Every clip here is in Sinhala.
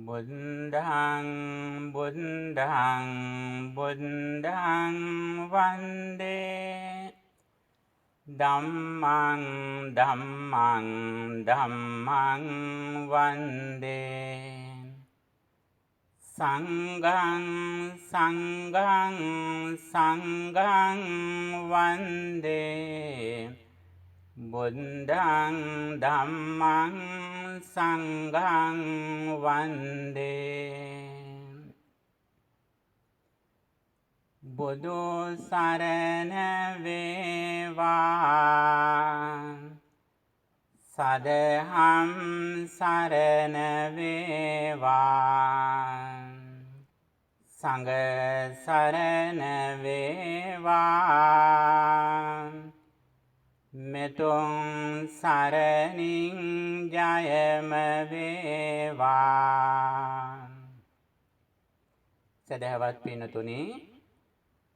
බුද්ධං බුද්ධං බුද්ධං වන්දේ ධම්මං ධම්මං ධම්මං වන්දේ සංඝං සංඝං සංඝං වන්දේ බුද්ධං ධම්මං සංඝං වන්දේ බුදු සරණ වේවා සදහම් සරණ වේවා සංඝ සරණ වේවා මෙතුන් සරණින් ජයම වේවා. සදහවත් පින්තුනි,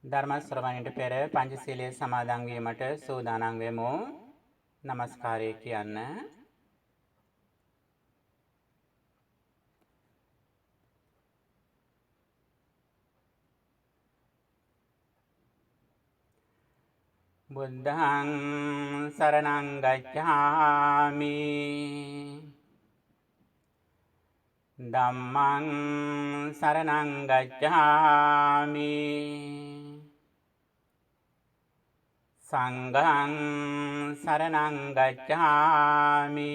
ධර්ම ශ්‍රවණයට පෙර පංචශීලයේ සමාදන් වීමට සූදානම් වෙමු. නමස්කාරය කියන්න. බුද්ධං සරණං ගච්ඡාමි ධම්මං සරණං ගච්ඡාමි සංඝං සරණං ගච්ඡාමි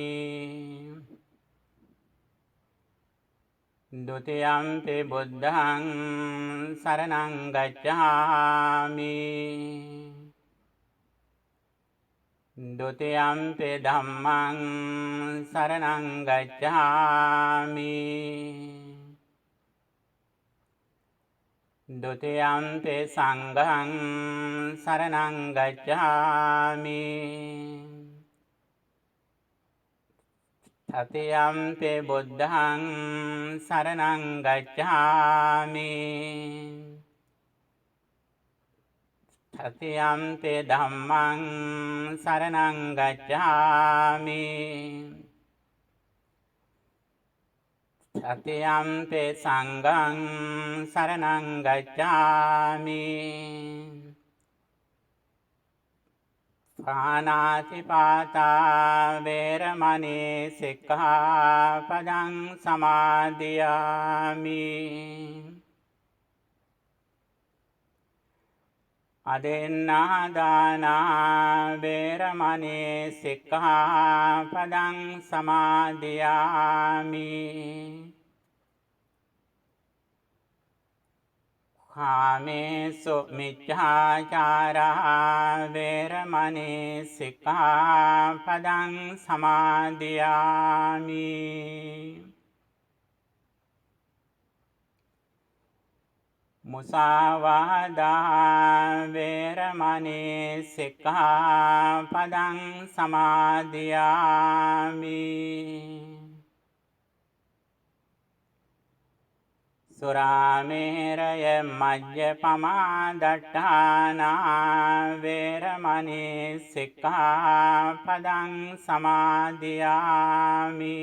ဒုတိယံ පි බුද්ධං සරණං ගච්ඡාමි ဒုတိယံ පි ධම්මං සරණං ගච්ඡාමි ဒုတိယံ පි සංඝං සරණං ගච්ඡාමි တတိယံ පි බුද්ධං සරණං ගච්ඡාමි တတိယံ පි ධම්මං සරණං ගච්ඡාමි တတိယံ පි සංඝං සරණං ගච්ඡාමි ปานาติปาตาเวรมณีสิกขาปดังสมาธิยามิอเดนนาดานาเวรมณีสิกขาปดังสมาธิยามิขาม สุมิจฉาจาราเวรมณีสิกขาปดังสมาธิยามิมุสาวาดาเวรมณีสิกขาปดังสมาธิยามิสุราเมรยมัจจปมาดัฏฐานาเวรมณีสิกขาปดังสมาธิยามิ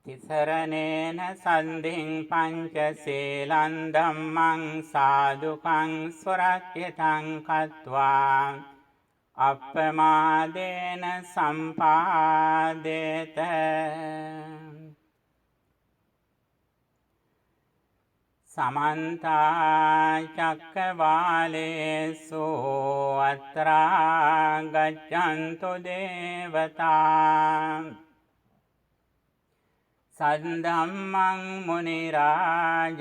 ติสรเนนะสันติงปัญจศีลันธัมมังสาธุกังสุรักขิตังคัตวาอัปปมาเดนะสัมปาเดเตสมันตาจักขวาเลสุอัตรากัจจันตุเดวตาสัทธัมมังมุนิรา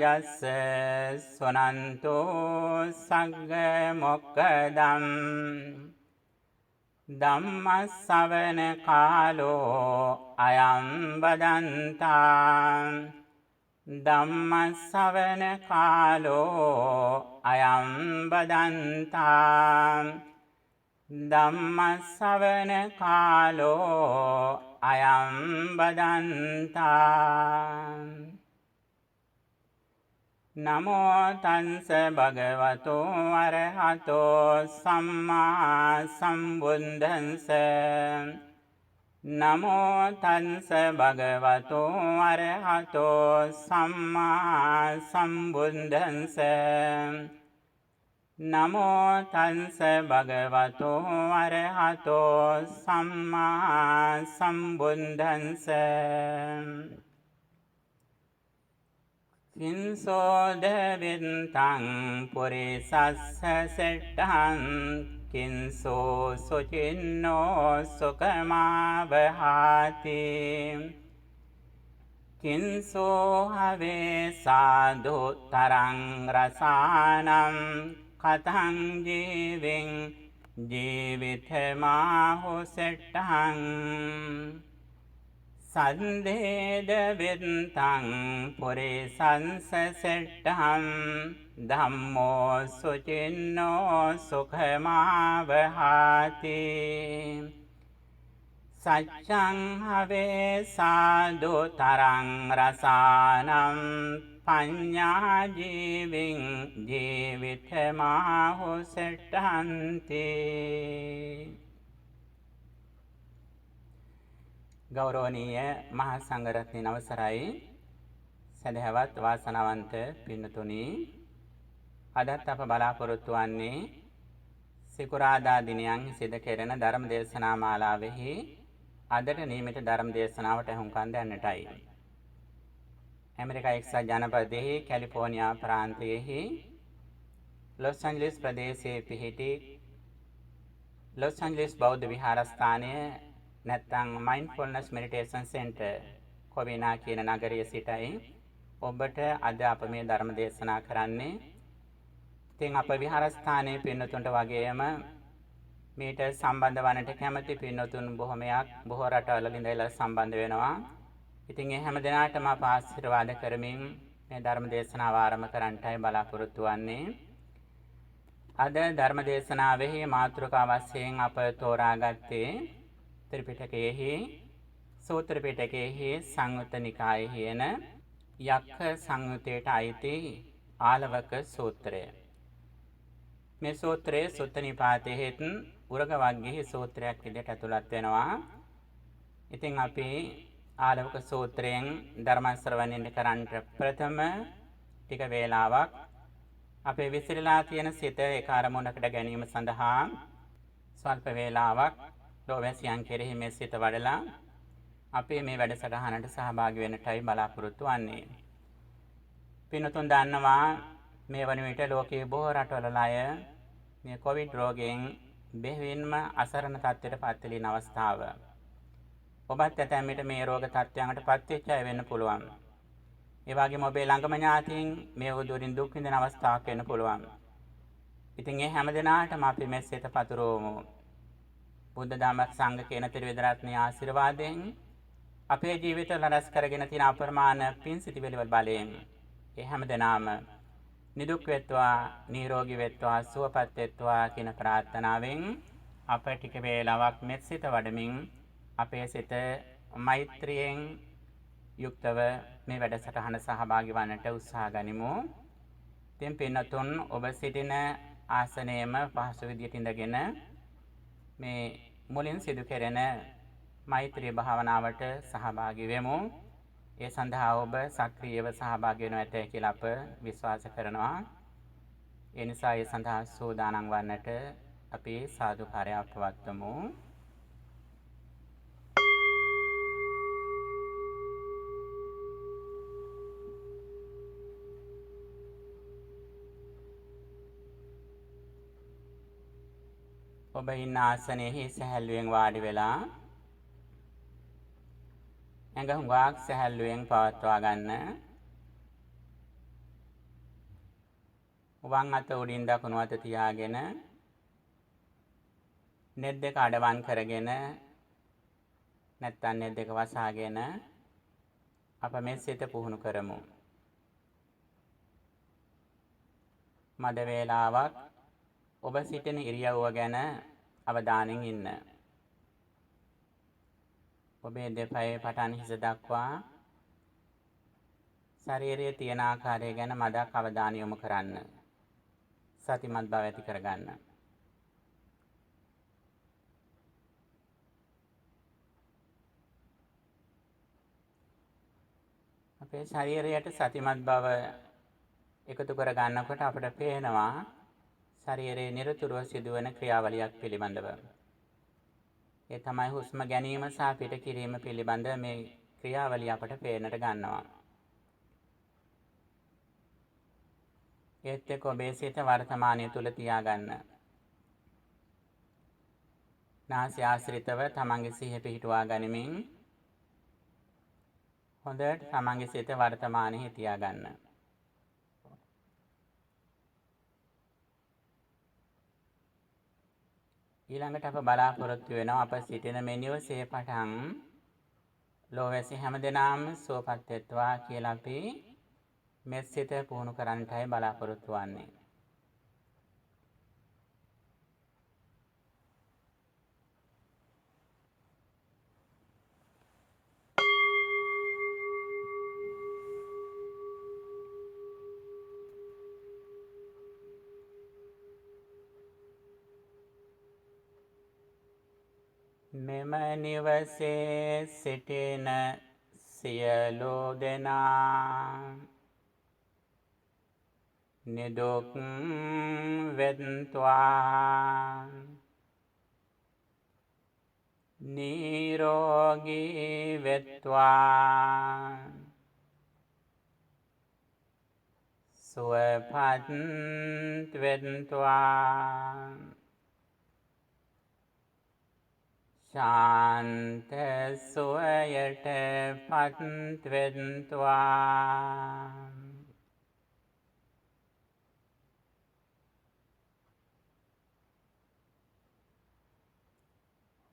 จัสสะสุนันตุสักขโมกขดัมดัมมัสสวเนคาโลอายัมบดันตาดัมมัสสวเนคาโลอายัมบดันตาดัมมัสสวเนคาโลอายัมบดันตา නමෝ තංස භගවතෝ අරහතෝ සම්මා සම්බුද්දංස නමෝ තංස භගවතු අරහතෝ සම්මා සම්බුද්දන්ස නමෝ තංස භගවතු අරහතෝ සම්මා සම්බුද්දන්ස කිංසෝද විත්තං පුරිසස්ස සෙට්ඨං කිංසෝ සුචින්නෝ සුඛමාවහාති කිංසෝ හවේ සාදු තරං රසානම් කතං ජීවින් ජීවිතමාහු සෙට්ඨං සන්දේද විත්තං පුරිසංස සෙට්ඨං ධම්මෝ සුචින්නෝ සුඛමාවහාති සච්ඡං හවේ සාදු තරං රසානම් පඤ්ඤා ජීවින් ජීවිතමාහු සෙට්ඨන්ති. ගෞරවනීය මහා සංඝරත්නයන් අවසරයි, සදහවත් වාසනාවන්ත පින්නතුනි, අදත් අප බලාපොරොත්තු වන්නේ සිකුරාදා දිනයන් සිදු කෙරෙන ධර්ම දේශනා මාලාවෙහි අදට නියමිත ධර්ම දේශනාවට හුම්කන් දෙන්නටයි. ඇමරිකා එක්සත් ජනපදයේ කැලිෆෝනියා ප්‍රාන්තයෙහි ලොස් ඇන්ජලිස් ප්‍රදේශයේ පිහිටි ලොස් ඇන්ජලිස් බෞද්ධ විහාරස්ථානය නැත්නම් මයින්ඩ්ෆුල්නස් මෙඩිටේෂන් සෙන්ටර් කොබිනා කියන නගරයේ සිටයි ඔබට අද අප මේ ධර්ම දේශනා කරන්නේ. ඉතින් අප විහාරස්ථානයේ පින්නතුන්ට වගේම මීට සම්බන්ධ වන්නට කැමති පින්නතුන් බොහොමයක් බොහෝ රටවල ඉඳලා සම්බන්ධ වෙනවා. ඉතින් ඒ හැම දිනාටම අප ආශිර්වාද කරමින් මේ ධර්ම දේශනාව ආරම්භ කරන්නටයි බලාපොරොත්තු වෙන්නේ. අද ධර්ම දේශනාවෙහි මාතෘකාව වශයෙන් අප තෝරාගත්තේ ත්‍රිපිටකයේහි සූත්‍ර පිටකයේහි සංයුත්ත නිකායෙහි එන යක්ඛ සංයුතයට අයිති ආලවක සූත්‍රය. මේ සූත්‍රයේ සුත්ත නිපාතයේත් උරග වග්ගයේ සූත්‍රයක් විදිහට ඇතුළත් වෙනවා. ඉතින් අපි ආලවක සූත්‍රයෙන් ධර්ම ශ්‍රවණය කරන්නට ප්‍රථම ටික වේලාවක් අපේ විසිරලා තියෙන සිත එක අරමුණකට ගැනීම සඳහා ස්වල්ප වේලාවක් ලෝවැසියන් කෙරෙහි මේ සිත වඩලා අපි මේ වැඩසටහනට සහභාගී වෙන්නටයි බලාපොරොත්තු වෙන්නේ. පින්තුන් දන්නවා මේ වන විට ලෝකයේ බොහෝ රටවල අය මේ කොවිඩ් රෝගයෙන් බෙහෙවින්ම අසරණ තත්ත්වයට පත් වෙන අවස්ථාව. ඔබත් ඇතැම් විට මේ රෝග තත්ත්වයන්ට පත් වෙච්ච අය වෙන්න පුළුවන්. ඒ වගේම ඔබේ ළඟම ඥාතීන් මේ උදුරින් දුක් විඳින අවස්ථාවක් වෙන්න පුළුවන්. ඉතින් මේ හැම දිනාටම අපි මේ සිත පතුරවමු. බුද්ධ ධම්ම සංඝ කියන ත්‍රිවිධ රත්නයේ ආශිර්වාදයෙන් අපේ ජීවිතවල රැස් කරගෙන තියෙන අප්‍රමාණ පින් සිටිවිලි වල බලයෙන් ඒ හැමදෙනාම නිදුක් වෙත්වා, නිරෝගී වෙත්වා, සුවපත් වෙත්වා කියන ප්‍රාර්ථනාවෙන් අප ටික වේලාවක් මෙත් සිත වඩමින් අපේ සිත මෛත්‍රියෙන් යුක්තව මේ වැඩසටහන සහභාගී වන්නට උත්සාහ ගනිමු. ඉතින් පින්නතුන් ඔබ සිටින ආසනයේම පහසු විදියට ඉඳගෙන මේ මුලින් සිදු කෙරෙන මෛත්‍රී භාවනාවට සහභාගී වෙමු. ඒ සඳහා ඔබ සක්‍රියව සහභාගී වෙනු ඇතයි කියලා අප විශ්වාස කරනවා. ඒ නිසා ඒ සඳහා සූදානම් වන්නට අපි සාදුකාරයක් පවත්වමු. ඔබ ඉන්න ආසනයෙහි සැහැල්ලුවෙන් වාඩි වෙලා ඇඟ හුඟක් සැහැල්ලුවෙන් පවත්වා ගන්න. වම් අත උඩින් දකුණු අත තියාගෙන නෙත් දෙක අඩවන් කරගෙන නැත්නම් නෙත් දෙක වසාගෙන අප මේ සිත පුහුණු කරමු. මද වේලාවක් ඔබ සිටින ඉරියව්ව ගැන අවධානයෙන් ඉන්න. ඔබේ දෙපයේ පටන් හිස දක්වා ශරීරයේ තියෙන ආකාරය ගැන මදක් අවධානය යොමු කරන්න. සතිමත් බව ඇති කරගන්න. අපේ ශරීරයට සතිමත් බව එකතු කර ගන්නකොට අපට පේනවා ශරීරයේ නිරතුරුව සිදුවන ක්‍රියාවලියක් පිළිබඳව. ඒ තමයි හුස්ම ගැනීම සහ පිට කිරීම පිළිබඳ මේ ක්‍රියාවලිය අපට පේන්නට ගන්නවා. ඒත් එක්ක ඔබේ සිත වර්තමානය තුල තියාගන්න. නාසය ආශ්‍රිතව තමන්ගේ සිහිය පිහිටුවා ගනිමින් හොඳට තමන්ගේ සිත වර්තමානයේ තියාගන්න. ඊළඟට අප බලාපොරොත්තු වෙනවා අප සිටින මේ නිවසේ පටන් ලෝවැසි හැමදෙනාම සුවපත් වෙත්වා කියලා අපි මෙත් සිත පුහුණු කරන්නටයි බලාපොරොත්තු වෙන්නේ. මෙම නිවසේ සිටින සියලු දෙනා නිදුක් වෙත්වා නිරෝගී වෙත්වා සුවපත් වෙත්වා ශාන්ත සුවයට පත් වෙත්වා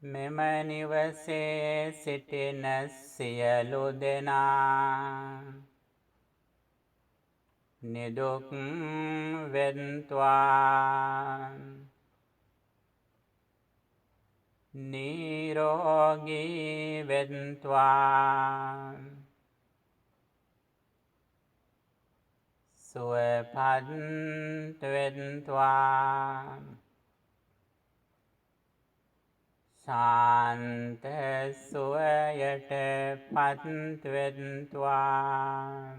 මෙම නිවසේ සිටින සියලු දෙනා නිදුක් වෙත්වා නිරෝගී වෙත්වා සුවපත් වෙත්වා ශාන්ත සුවයට පත් වෙත්වා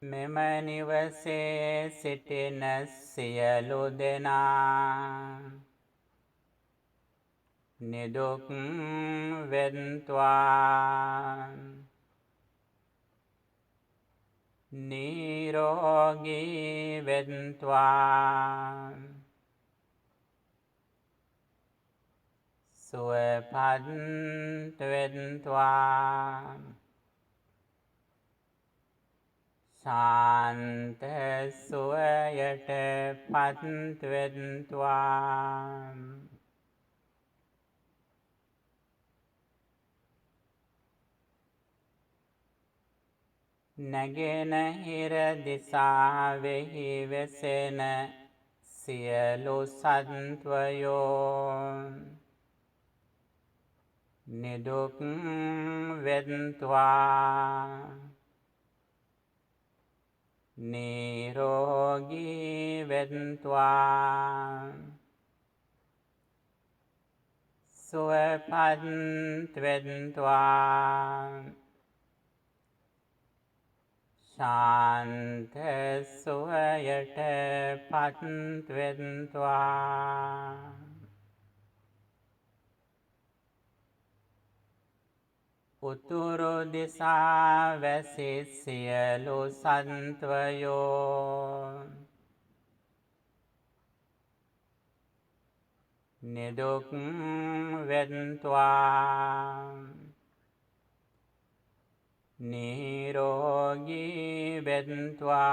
මෙම නිවසේ සිටින සියලු දෙනා නිදුක් වෙත්වා නිරෝගී වෙත්වා සුවපත් වෙත්වා ශාන්ත සුවයට පත් වෙත්වා නැගෙනහිර දිසාවෙහි වෙසෙන සියලු සත්වයෝ නිදුක් වෙත්වා නිරෝගී වෙත්වා සුවපත් වෙත්වා ශාන්ත සුවයට පත් වෙත්වා උතුරු දිසා වැසි සියලු සත්වයෝ නිදුක් වෙත්වා නිරෝගී වෙත්වා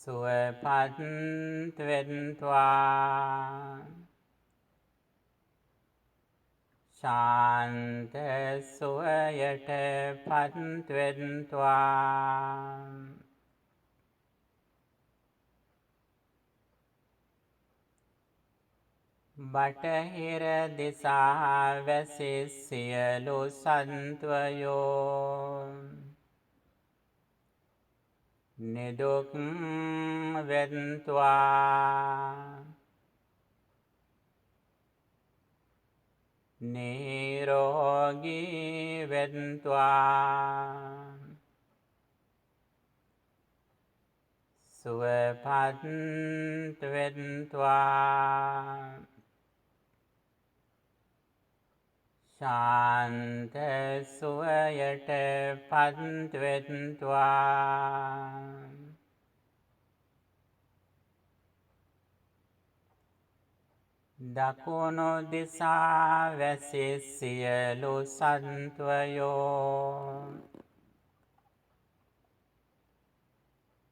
සුවපත් වෙත්වා ශාන්ත සුවයට පත් වෙත්වා බටහිර දිසා වැසි සියලු සත්වයෝ නිදුක් වෙත්වා නිරෝගී වෙත්වා සුවපත් වෙත්වා ශාන්ත සුවයට පත් වෙත්වා දකුණු දිසා වැසි සියලු සත්වයෝ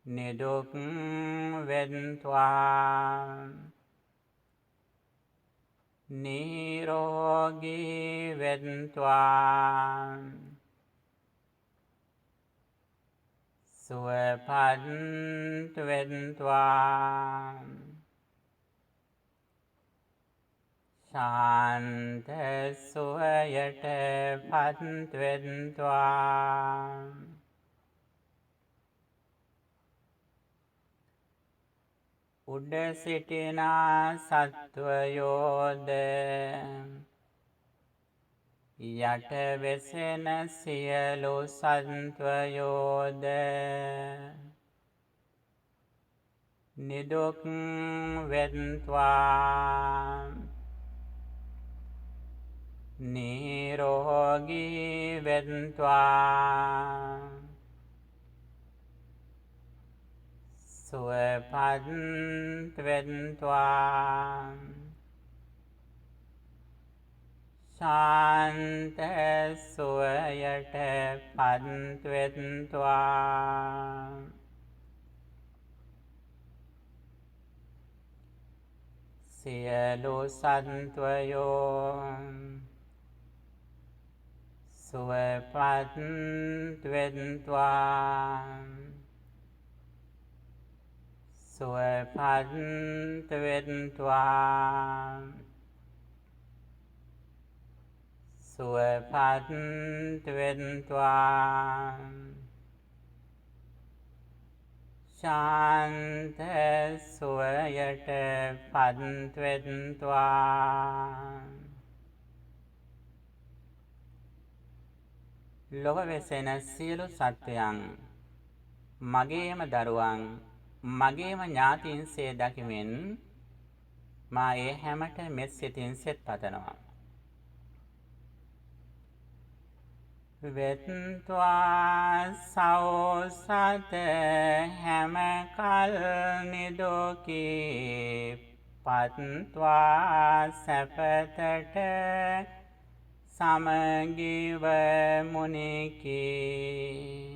නිදුක් වෙත්වා නිරෝගී වෙත්වා සුවපත් වෙත්වා ශාන්ත සුවයට පත් වෙත්වා උඩ සිටිනා සත්වයෝද යට වෙසෙන සියලු සත්වයෝද නිදුක් වෙත්වා නිරෝගී වෙත්වා සුවපත් වෙත්වා ශාන්ත සුවයට පත් වෙත්වා සියලු සත්වයෝ සුවපත් වෙත්වා සුවපත් වෙත්වා සුවපත් වෙත්වා ශාන්ත සුවයට පත් වෙත්වා ලොව වෙසෙන සියලු සත්වයන් මගේම දරුවන් මගේම ඥාතීන්සේ දකිමින් මා ඒ හැමට මෙත් සිතින් සෙත් පතනවා. වෙත්වා සෞසත හැම කල් නිදුකී පත්වා සැපතට සමගිව මුනිකී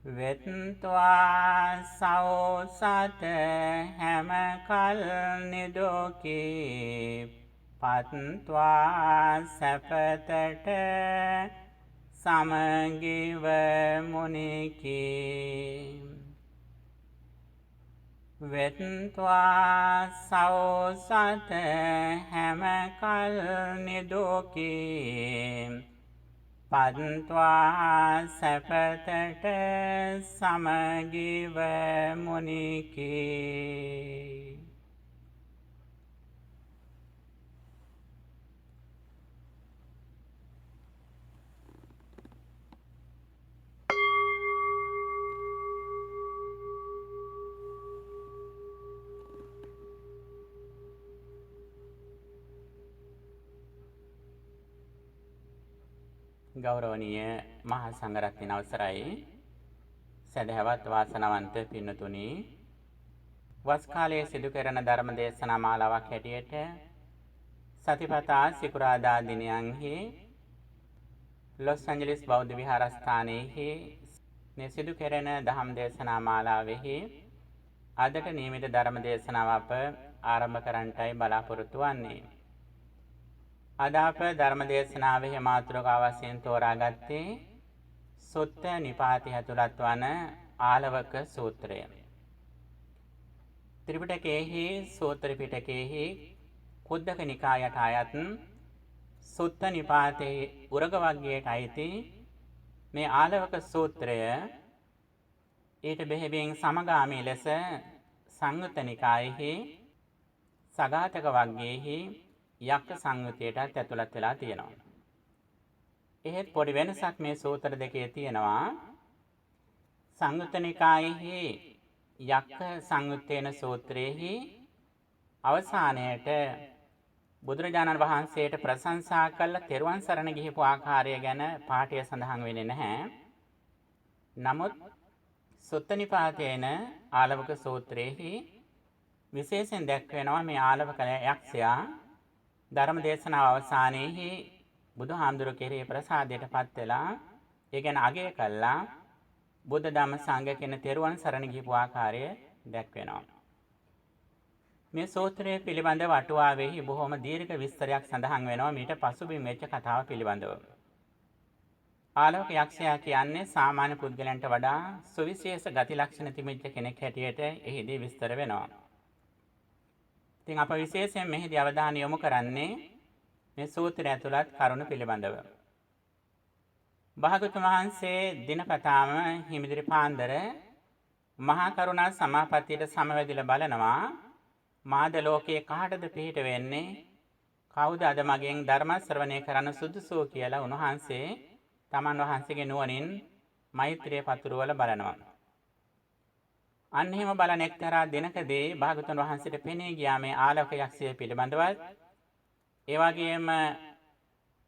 වෙත්වා සෞසත හැම කල් නිදුකී පත්වා සැපතට සමගිව මුනිකී වෙත්වා සෞසත හැම කල් නිදුකී පත්වා සැපතට සමගිව මුනිකී ගෞරවනීය මහා සංඝරත්නයන් අවසරයි සදහවත් වාසනාවන්ත පින්නතුනි වස් කාලයේ සිදු කරන ධර්ම දේශනා මාලාවක් හැටියට සතිපතා සිකුරාදා දිනයන්හි ලොස් ඇන්ජලිස් බෞද්ධ විහාරස්ථානයේහි සිදු කරන ධම් දේශනා මාලාවෙහි අදට නියමිත ධර්ම දේශනාව අප ආරම්භ කරන්නටයි බලාපොරොත්තු වන්නේ. අද අප ධර්ම දේශනාවේ මාතෘකාව වශයෙන් තෝරාගත්තේ සුත්ත නිපාතය ඇතුළත් වන ආලවක සූත්‍රය. ත්‍රිපිටකයේහි සූත්‍ර පිටකයේහි කුද්දක නිකායට අයත් සුත්ත නිපාතයේ උරග වර්ගයට අයිති මේ ආලවක සූත්‍රය ඊට බෙහෙවින් සමගාමී ලෙස සංයුත්ත නිකායෙහි සගතක වග්ගයේහි යක්ඛ සංයුතයටත් ඇතුළත් වෙලා තියෙනවා. එහෙත් පොඩි වෙනසක් මේ සූත්‍ර දෙකේ තියෙනවා. සංයුත්ත නිකායෙහි යක්ඛ සංයුත්තේන සූත්‍රයේහි අවසානයේට බුදුරජාණන් වහන්සේට ප්‍රශංසා කළ තෙරුවන් සරණ ගිහිපු ආකාරය ගැන පාඨය සඳහන් වෙන්නේ නැහැ. නමුත් සුත්ත නිපාතේන ආලවක සූත්‍රයේහි විශේෂයෙන් දැක්වෙනවා මේ ආලවක යක්ෂයා ධර්ම දේශනාව අවසානයේහි බුදුහාමුදුරු කෙරෙහි ප්‍රසාදයට පත් වෙලා ඒ ගැන අගය කළා බුද්ධ ධම්ම සංඝ කියන තෙරුවන් සරණ ගිහිපු ආකාරය දැක්වෙනවා. මේ සූත්‍රය පිළිබඳව අටුවාවෙහි බොහොම දීර්ඝ විස්තරයක් සඳහන් වෙනවා මීට පසුබිම් වෙච්ච කතාව පිළිබඳව. ආලවක යක්ෂයා කියන්නේ සාමාන්‍ය පුද්ගලයන්ට වඩා සුවිශේෂ ගති ලක්ෂණ තිබෙච්ච කෙනෙක් හැටියට එහිදී විස්තර වෙනවා. ඉතින් අප විශේෂයෙන් මෙහිදී අවධානය යොමු කරන්නේ මේ සූත්‍රය ඇතුළත් කරුණු පිළිබඳව. භාගතුන් වහන්සේ දිනපතාම හිමිදිරි පාන්දර මහා කරුණා සමාපත්තියට සමවැදිලා බලනවා මාද ලෝකයේ කාටද පිහිට වෙන්නේ කවුද අද මගෙන් ධර්ම ශ්‍රවණය කරන්න සුදුසු කියලා උන්වහන්සේ තමන් වහන්සේගේ නුවණින් මෛත්‍රිය පතුරවල බලනවා. අන්න එහෙම බලන එක්තරා දිනකදී භාගතුන් වහන්සේට පෙනී ගියා මේ ආලවක යක්ෂය පිළිබඳවත් ඒ වගේම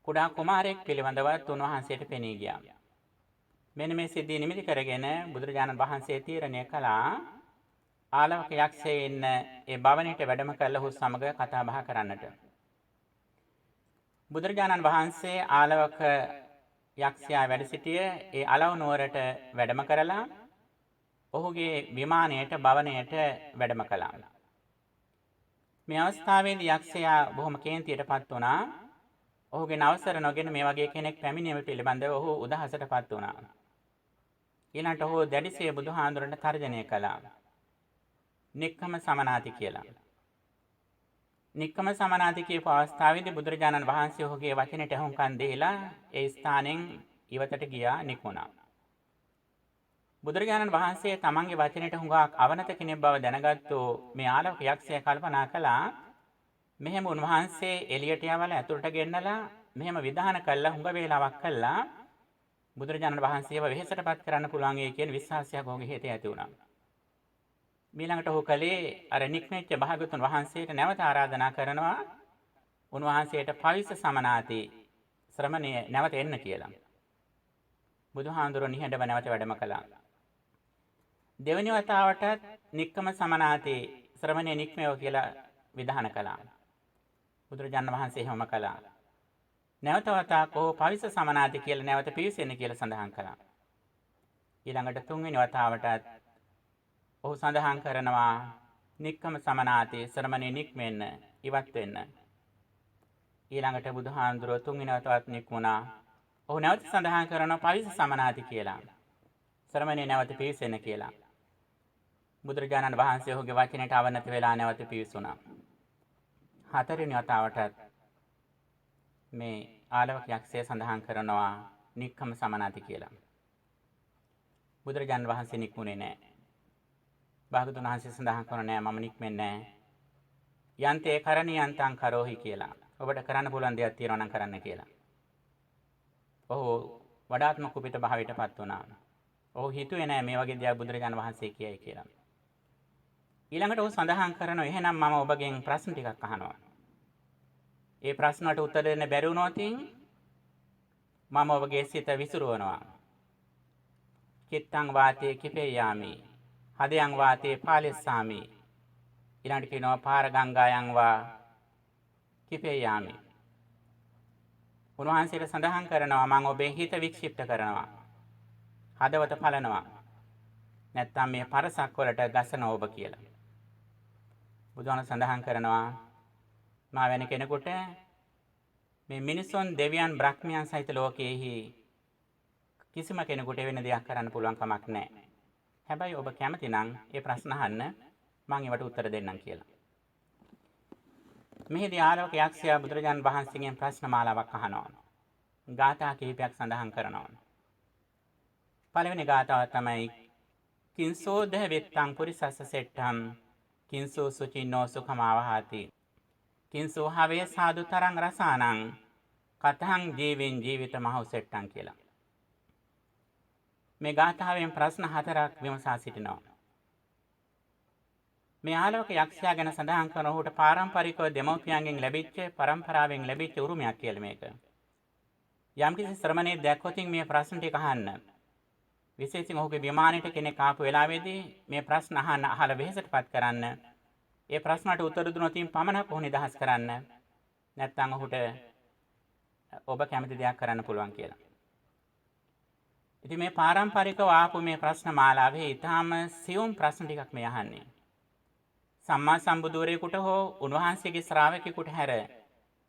කුඩා කුමාරයෙක් පිළිබඳවත් උන්වහන්සේට පෙනී ගියා. මෙන්න මේ සිද්ධිය නිමිති කරගෙන බුදුරජාණන් වහන්සේ තීරණය කළා ආලවක යක්ෂයේ ඉන්න ඒ භවනයට වැඩම කළ ඔහු සමග කතා බහ කරන්නට. බුදුරජාණන් වහන්සේ ආලවක යක්ෂයා වැඩ සිටිය ඒ අලව නුවරට වැඩම කරලා ඔහුගේ විමානයට භවනයට වැඩම කළා. මේ අවස්ථාවේදී යක්ෂයා බොහොම කේන්තියටපත් වුණා. ඔහුගේ අවසර නොගෙන මේ වගේ කෙනෙක් පැමිණීම පිළිබඳව ඔහු උදහසටපත් වුණා. ඊළඟට ඔහු දැඩිසේ බුදුහාඳුරන්ට තර්ජනය කළා. නික්කම සමනාති කියලා. නික්කම සමනාති කියපු අවස්ථාවේදී බුදුරජාණන් වහන්සේ ඔහුගේ වචනයට අහුම්කන් දීලා ඒ ස්ථානෙන් ඉවතට ගියා නික්මුණා. බුදුරජාණන් වහන්සේ තමන්ගේ වචනයට හුඟක් අවනත කෙනෙක් බව දැනගත්තු මේ ආලවක යක්ෂයා කල්පනා කළා මෙහෙම උන්වහන්සේ එළියට යවලා ඇතුළට ගෙන්නලා මෙහෙම විධාන කළා හුඟ වේලාවක් කළා බුදුරජාණන් වහන්සේව වෙහෙසටපත් කරන්න පුළුවන් ඒ කියන විශ්වාසයක් ඔහුගේ හිතේ ඇති වුණා. ඊළඟට ඔහු කලේ අර නික්මෙච්ච භාගතුන් වහන්සේට නැවත ආරාධනා කරනවා උන්වහන්සේට පවිස සමනාති ශ්‍රමණය නැවත එන්න කියලා. බුදුහාඳුරෝ නිහඬව නැවත වැඩම කළා. දෙවෙනි වතාවටත් නික්කම සමනාති ශ්‍රමණය නික්මයෝ කියලා විධාන කළා. බුදුරජාණන් වහන්සේ එහෙමම කළා. නැවත වතාවක් ඔහු පවිස සමනාති කියලා නැවත පිවිසෙන්න කියලා සඳහන් කළා. ඊළඟට තුන්වෙනි වතාවටත් ඔහු සඳහන් කරනවා නික්කම සමනාති ශ්‍රමණේ නික්මෙන්න ඉවත් වෙන්න. ඊළඟට බුදුහාඳුරෝ තුන්වෙනි වතාවත් නික්මුණා. ඔහු නැවත සඳහන් කරනවා පවිස සමනාති කියලා. ශ්‍රමණේ නැවත පිවිසෙන්න කියලා. බුදුරජාණන් වහන්සේ ඔහුගේ වචනයට අවනත වෙලා නැවත පිවිසුණා. හතරවෙනි වතාවටත් මේ ආලවක යක්ෂය සඳහන් කරනවා නික්කම සමනාති කියලා. බුදුරජාණන් වහන්සේ නික්මුනේ නැහැ. භාගතුන් වහන්සේ සඳහන් කරනවා නෑ මම නික්මෙන්නේ නෑ. යන්තේ කරණියන්තං කරෝහි කියලා. ඔබට කරන්න පුළුවන් දෙයක් තියෙනවා නම් කරන්න කියලා. ඔහු වඩාත්ම කුපිත භාවයටපත් වුණා. ඔහු හිතුවේ නෑ මේ වගේ දෙයක් බුදුරජාණන් වහන්සේ කියයි කියලා. ඊළඟට ඔහු සඳහන් කරනවා එහෙනම් මම ඔබගෙන් ප්‍රශ්න ටිකක් අහනවා. ඒ ප්‍රශ්න වලට උත්තර දෙන්න බැරි වුණොත් මම ඔබගේ සිත විසිරවනවා. කිත්තං වාතේ කිපේයාමි. හදයන් වාතේ පාලෙස්සාමි. ඊළඟට කියනවා පාර ගංගායන් වා කිපේයාමි. උන්වහන්සේට සඳහන් කරනවා මම ඔබේ හිත වික්ෂිප්ත කරනවා. හදවත පලනවා. නැත්තම් මේ පරසක් වලට ගසන ඔබ කියලා. බුදුහාම සඳහන් කරනවා මා වෙන කෙනෙකුට මේ මිනිසුන් දෙවියන් බ්‍රහ්මයන් සහිත ලෝකයේහි කිසිම කෙනෙකුට වෙන දෙයක් කරන්න පුළුවන් කමක් නැහැ. හැබැයි ඔබ කැමති නම් ඒ ප්‍රශ්න අහන්න මම ඒවට උත්තර දෙන්නම් කියලා. මෙහිදී ආලවක යක්ෂයා බුදුරජාණන් වහන්සේගෙන් ප්‍රශ්න මාලාවක් අහනවා. ගාථා කීපයක් සඳහන් කරනවා. පළවෙනි ගාථාව තමයි කිංසෝධ වෙත්තං පුරිසස්ස සෙට්ඨම් කිංසෝ සුචින්නෝ සුඛමාවහාති කිංසෝ හවේ සාදු තරං රසානං කතං ජීවෙන් ජීවිත මහව සෙට්ටං කියලා. මේ ගාථාවෙන් ප්‍රශ්න 4ක් විමසා සිටිනවා. මේ ආලෝක යක්ෂයා ගැන සඳහන් කරන ඔහුට පාරම්පරිකව දෙමව්පියන්ගෙන් ලැබිච්ච පරම්පරාවෙන් ලැබිච්ච උරුමයක් කියලා මේක. යම්කිසි ශ්‍රමණේ දැක්කොත් මේ ප්‍රශ්න ටික අහන්න. විශේෂයෙන් ඔහුගේ විමානයට කෙනෙක් ආපු වෙලාවේදී මේ ප්‍රශ්න අහලා වෙහෙසටපත් කරන්න. ඒ ප්‍රශ්නට උත්තර දුන්නොත් පමණක් ඔහු නිදහස් කරන්න. නැත්නම් ඔහුට ඔබ කැමති දෙයක් කරන්න පුළුවන් කියලා. ඉතින් මේ පාරම්පරිකව ආපු මේ ප්‍රශ්න මාලාවේ ඊටාම සියුම් ප්‍රශ්න ටිකක් මේ අහන්නේ. සම්මා සම්බුදුවරයෙකුට හෝ උන්වහන්සේගේ ශ්‍රාවකයෙකුට හැර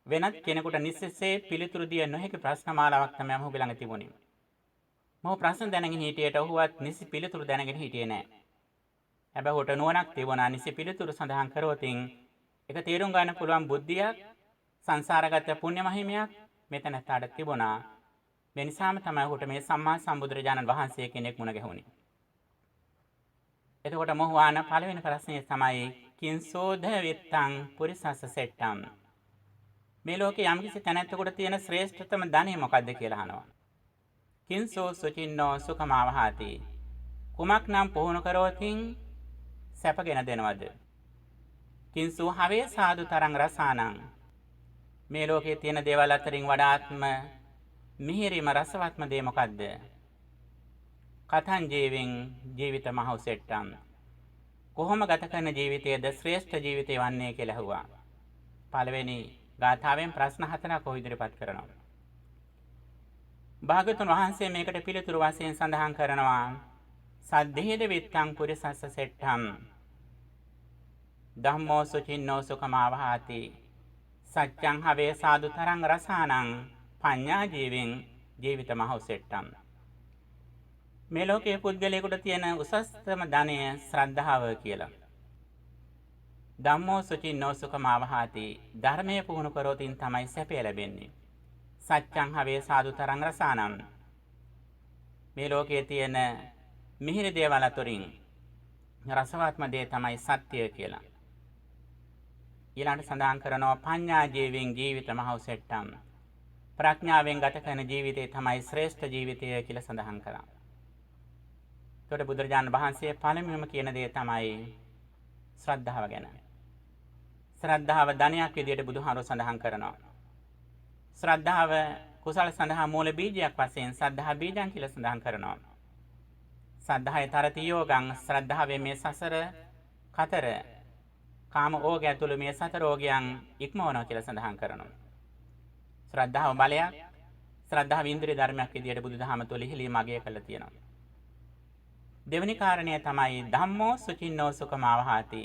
වෙනත් කෙනෙකුට නිස්සසේ පිළිතුරු දිය නොහැකි ප්‍රශ්න මාලාවක් තමයි මොහුගේ ළඟ තිබුණේ. මොහු ප්‍රශ්න දැනගෙන හිටියට ඔහුවත් නිසි පිළිතුරු දැනගෙන හිටියේ නැහැ. හැබැයි ඔහුට නුවණක් තිබුණා නිසි පිළිතුරු සඳහන් කරවතින් ඒක තේරුම් ගන්න පුළුවන් බුද්ධියක් සංසාරගත පුණ්‍ය මහිමයක් මෙතනට තිබුණා. මේ නිසාම තමයි ඔහුට මේ සම්මා සම්බුදුරජාණන් වහන්සේ කෙනෙක් මුණ ගැහුණේ. එතකොට මොහු ආන පළවෙනි ප්‍රශ්නේ තමයි කිංසෝධ වෙත්තං පුරිසස්ස සෙට්ටම්. මේ ලෝකේ යම්කිසි තැනැත්තෙකුට තියෙන ශ්‍රේෂ්ඨතම ධනෙ මොකද්ද කියලා අහනවා. කිංසෝ සුචින්නෝ සුඛමාවහාති. කුමක් නම් පුහුණු කරවතින් සැපගෙන දෙනවද? කිංසෝ හවේ සාදු තරං රසානං. මේ ලෝකයේ තියෙන දේවල් අතරින් වඩාත්ම මිහිරිම රසවත්ම දේ මොකද්ද? කතං ජීවෙන් ජීවිත මහව සෙට්ටම්. කොහොම ගත කරන ජීවිතයේද ශ්‍රේෂ්ඨ ජීවිතය වන්නේ කියලා අහුවා. පළවෙනි ගාථාවෙන් ප්‍රශ්න 4ක් ඔහු ඉදිරිපත් කරනවා. භාග්‍යවතුන් වහන්සේ මේකට පිළිතුරු වශයෙන් සඳහන් කරනවා සද්ධේද විත්තං පුරිසස්ස සෙට්ඨම් ධම්මෝ සුචින්නෝ සුඛමාවහාති සත්‍යං හවේ සාදු තරං රසානං පඤ්ඤා ජීවෙන් ජීවිත මහව සෙට්ටම්. මේ ලෝකයේ පුද්ගලයෙකුට තියෙන උසස්තම ධනය ශ්‍රද්ධාව කියලා. ධම්මෝ සුචින්නෝ සුඛමාවහාති. ධර්මයේ පුහුණු කරොතින් තමයි සැපය ලැබෙන්නේ. සත්‍යං හවේ සාදු තරං රසානං. මේ ලෝකයේ තියෙන මිහිරි දේවල් අතරින් රසවත්ම දේ තමයි සත්‍යය කියලා. ඊළඟට සඳහන් කරනවා පඤ්ඤා ජීවෙන් ජීවිත මහව සෙට්ටම්. ප්‍රඥාවෙන් ගත කරන ජීවිතය තමයි ශ්‍රේෂ්ඨ ජීවිතය කියලා සඳහන් කරා. ඒකට බුදුරජාණන් වහන්සේ පළමුවම කියන දේ තමයි ශ්‍රද්ධාව ගැන. ශ්‍රද්ධාව ධනයක් විදියට බුදුහාරෝ සඳහන් කරනවා. ශ්‍රද්ධාව කුසල සඳහා මූල බීජයක් වශයෙන් සද්ධා බීජං කියලා සඳහන් කරනවා. සද්ධාය තරති යෝගං. ශ්‍රද්ධාවේ මේ සසර කතර කාම ඕගය ඇතුළු මේ සතර ඕගයන් ඉක්මවනවා කියලා සඳහන් කරනවා. ශ්‍රද්ධාව බලයක්. ශ්‍රද්ධාව ඉන්ද්‍රිය ධර්මයක් විදියට බුදුදහම තුළ ඉහිලීම අගය කළා තියෙනවා. දෙවෙනි කාරණය තමයි ධම්මෝ සුචින්නෝ සුඛමාවහාති.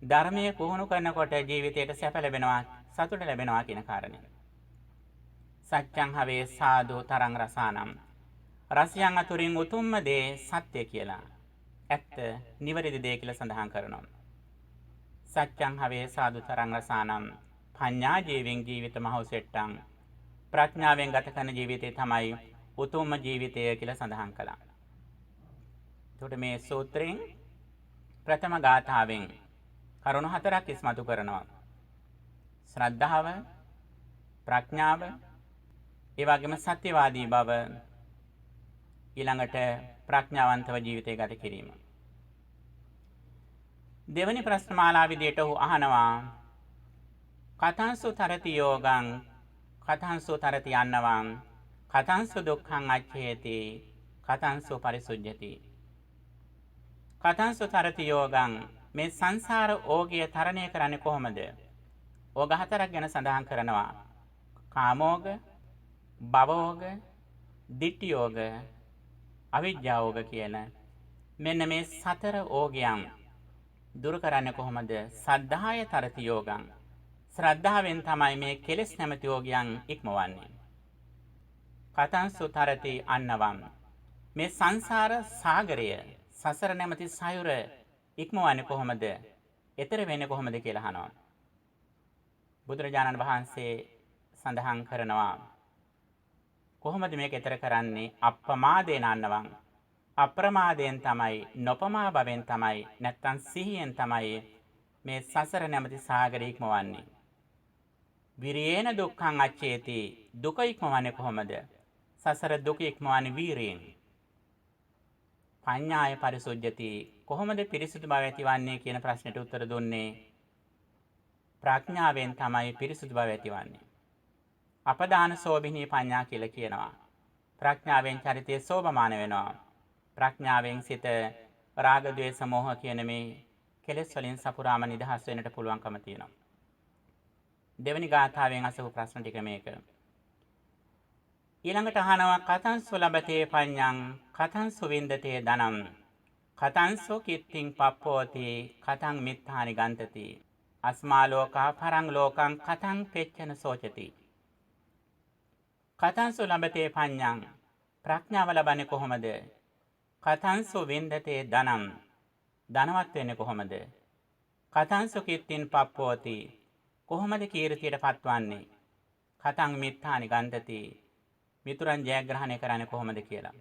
ධර්මයේ පුහුණු කරනකොට ජීවිතයට සැප ලැබෙනවා, සතුට ලැබෙනවා කියන කාරණය. සත්‍යං හවේ සාදු තරං රසානම්. රසයන් අතුරින් උතුම්ම දේ සත්‍ය කියලා. ඇත්ත නිවැරදි දේ කියලා සඳහන් කරනවා. සත්‍යං හවේ සාදු තරං රසානම් පඤ්ඤා ජීවෙන් ජීවිත මහව සෙට්ටං. ප්‍රඥාවෙන් ගත කරන ජීවිතය තමයි උතුම්ම ජීවිතය කියලා සඳහන් කළා. එතකොට මේ සූත්‍රයෙන් ප්‍රථම ගාථාවෙන් කරුණු 4ක් ඉස්මතු කරනවා. ශ්‍රද්ධාව, ප්‍රඥාව, ඒ වගේම සත්‍යවාදී බව, ඊළඟට ප්‍රඥාවන්තව ජීවිතය ගත කිරීම. දෙවැනි ප්‍රශ්න මාලාව විදියට ඔහු අහනවා කතංසු තරති යෝගං කතංසු තරති යන්නවං කතංසු දුක්ඛං අච්ඡේති කතංසු පරිසුජ්ජති. කතංසු තරති යෝගං. මේ සංසාර ඕගය තරණය කරන්නේ කොහොමද? ඕග 4ක් ගැන සඳහන් කරනවා. කාමෝග, භවෝග, ditthියෝග, අවිජ්ජාෝග කියන මෙන්න මේ 4 ඕගයන් දුරු කරන්නේ කොහොමද? සද්ධාය තරති යෝගං. ශ්‍රද්ධාවෙන් තමයි මේ කෙලෙස් නැමැති යෝගයන් ඉක්මවන්නේ. කතංසු තරති අන්නවං. මේ සංසාර සාගරය සසර නැමැති සයුර ඉක්මවන්නේ කොහොමද? ඈතර වෙන්නේ කොහොමද කියලා අහනවා. බුදුරජාණන් වහන්සේ සඳහන් කරනවා කොහොමද මේක ඈතර කරන්නේ? අප්පමාදේන අන්නවං. අප්‍රමාදයෙන් තමයි, නොපමා බවෙන් තමයි, නැත්තම් සිහියෙන් තමයි මේ සසර නැමැති සාගරය ඉක්මවන්නේ. විරියේන දුක්ඛං අච්චේති. දුක ඉක්මවන්නේ කොහොමද? සසර දුක ඉක්මවන්නේ වීරියෙන්. පඤ්ඤාය පරිසුද්ධති. කොහොමද පිරිසුදු බව ඇතිවන්නේ කියන ප්‍රශ්නෙට උත්තර දුන්නේ ප්‍රඥාවෙන් තමයි පිරිසුදු බව ඇතිවන්නේ. අපදාන සෝභිනී පඤ්ඤා කියලා කියනවා. ප්‍රඥාවෙන් චරිතය සෝභමාන වෙනවා. ප්‍රඥාවෙන් සිත රාග ద్వේෂ මෝහ කියන මේ කෙලෙස් වලින් සපුරාම නිදහස් වෙන්නට පුළුවන්කම තියෙනවා. දෙවෙනි ගාථාවෙන් අසපු ප්‍රශ්න ටික මේක. ඊළඟට අහනවා කතංසු ලබතේ පඤ්ඤං කතංසු වින්දතේ ධනං කතංසු කිත්තිං පප්පෝති කතං මිත්තානි ගන්තති අස්මා ලෝකා පරං ලෝකං කතං පෙච්චන සෝචති. කතංසු ලබතේ පඤ්ඤං ප්‍රඥාව ලබන්නේ කොහොමද? කතංසු වින්දතේ ධනං ධනවත් වෙන්නේ කොහොමද? කතංසු කිත්තිං පප්පෝති කොහොමද කීර්තියට පත්වන්නේ? කතං මිත්තානි ගන්තති මිතුරන් ජයග්‍රහණය කරන්නේ කොහොමද කියලා.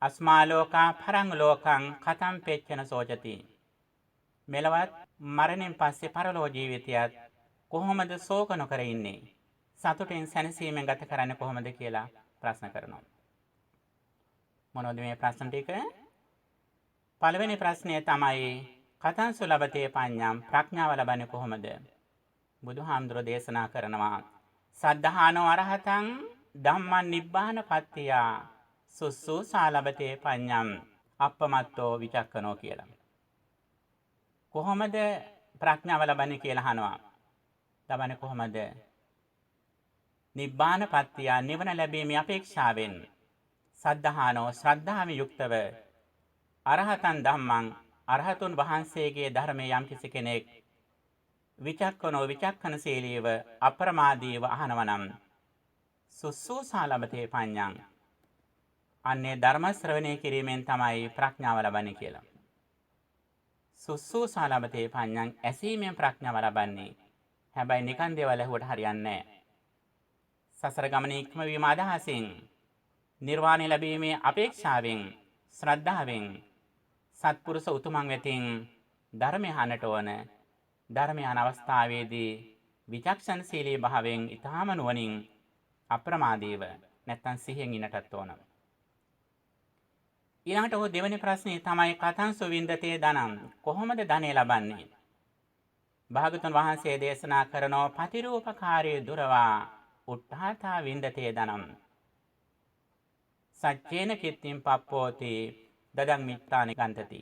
අස්මා ලෝකා පරං ලෝකං කතං පෙච්චන සෝචති. මෙලවත් මරණයෙන් පස්සේ පරලෝ ජීවිතයත් කොහොමද ශෝක නොකර ඉන්නේ? සතුටින් සැනසීමෙන් ගත කරන්නේ කොහොමද කියලා ප්‍රශ්න කරනවා. මොනවද මේ ප්‍රශ්න ටික? පළවෙනි ප්‍රශ්නය තමයි කතංසු ලබතේ පඤ්ඤං ප්‍රඥාව ලබන්නේ කොහොමද? බුදුහාමුදුරෝ දේශනා කරනවා සද්ධානෝ අරහතං ධම්මං නිබ්බාන පත්තිය සුසුසා ලබතේ පඤ්ඤං අප්පමත්තෝ විචක්කනෝ කියලා. කොහොමද ප්‍රඥාව ලබන්නේ කියලා අහනවා. ලබන්නේ කොහොමද? නිබ්බාන පත්තිය නිවන ලැබීමේ අපේක්ෂාවෙන් සද්ධානෝ ශ්‍රද්ධාවෙන් යුක්තව අරහතන් ධම්මං අරහතුන් වහන්සේගේ ධර්මයේ යම්කිසි කෙනෙක් විචක්කනෝ විචක්කනශීලීව අප්‍රමාදීව අහනවනම් සුසුසා ලබතේ පඤ්ඤං අන්නේ ධර්ම ශ්‍රවණය කිරීමෙන් තමයි ප්‍රඥාව ලබන්නේ කියලා. සුසුසා ලබතේ පඤ්ඤං ඇසීමෙන් ප්‍රඥාව ලබන්නේ. හැබැයි නිකන් දේවල් ඇහුවට හරියන්නේ නැහැ. සසර ගමනේ ඉක්මවීම අදහසින් නිර්වාණය ලැබීමේ අපේක්ෂාවෙන් ශ්‍රද්ධාවෙන් සත්පුරුෂ උතුමන් වෙතින් ධර්මය අහන්නට ඕන. ධර්මය අහන අවස්ථාවේදී විචක්ෂණශීලී භාවයෙන් ඊටාම නුවණින් අප්‍රමාදීව නැත්තම් සිහියෙන් ඉන්නටත් ඕන. ඊළඟට ඔය දෙවෙනි ප්‍රශ්නේ තමයි කතංසු වින්දතේ ධනං කොහොමද ධනෙ ලබන්නේ? භාගතුන් වහන්සේ දේශනා කරනෝ පතිරූපකාරී දුරවා උට්ඨාතා වින්දතේ ධනං සච්චේන කිත්තිං පප්පෝති දදං මිත්තානි ගන්තති.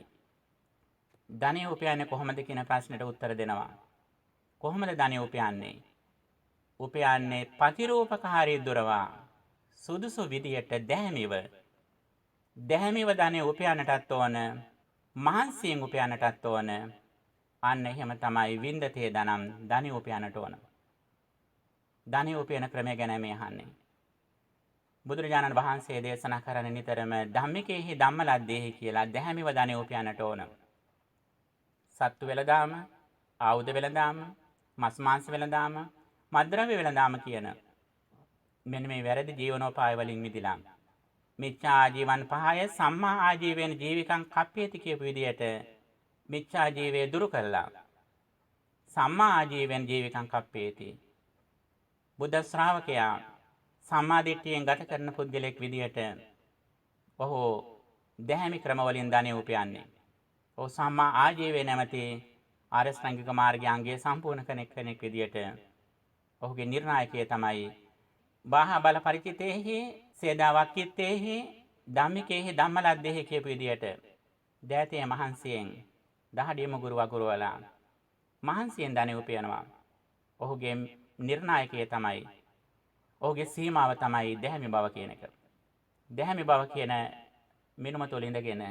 ධනෙ උපයන්නේ කොහොමද කියන ප්‍රශ්නෙට උත්තර දෙනවා. කොහොමද ධනෙ උපයන්නේ? උපයන්නේ පතිරූපකාරී දුරවා සුදුසු විදියට දැහැමිව ධනෙ උපයන්නටත් ඕන. මහන්සියෙන් උපයන්නටත් ඕන. අන්න එහෙම තමයි වින්දතේ ධනං ධනෙ උපයන්නට ඕන. ධනෙ උපයන ක්‍රමය ගැන මේ අහන්නේ. බුදුරජාණන් වහන්සේ දේශනා කරන නිතරම ධම්මිකේහි ධම්මලද්දේහි කියලා දැහැමිව ධනෙ උපයන්නට ඕන. සත්තු වෙලදාම, ආයුධ වෙලදාම, මස් මාංශ වෙලදාම, මද්ද්‍රව්‍ය වෙලදාම කියන මෙන්න මේ වැරදි ජීවනෝපාය වලින් මිදලා මිච්ඡා ආජීවන් පහය සම්මා ආජීවයෙන් ජීවිකං කප්පේති කියපු විදිහට මිච්ඡා ජීවය දුරු කළා. සම්මා ආජීවයෙන් ජීවිකං කප්පේති. බුද්ධ ශ්‍රාවකයා සම්මා දිට්ඨියෙන් ගත කරන පුද්ගලෙක් විදිහට ඔහු දැහැමි ක්‍රම වලින් ධනෙ උපයන්නේ. ඔහු සම්මා ආජීවය නැමැති ආරෂ්ඨාංගික මාර්ගයේ අංගය සම්පූර්ණ කෙනෙක් විදිහට ඔහුගේ නිර්ණායකය තමයි බාහ බල පරිචිතේහි සේදාවක්කිතේහි ධම්මිකේහි ධම්මලද්දේහි කියපු විදිහට දෑතේ මහන්සියෙන් දහඩියම ගුරු වගුරුවලා මහන්සියෙන් ධනෙ උපයනවා. ඔහුගේ නිර්ණායකය තමයි ඔහුගේ සීමාව තමයි දැහැමි බව කියන එක. දැහැමි බව කියන මිනුම තුළ ඉඳගෙන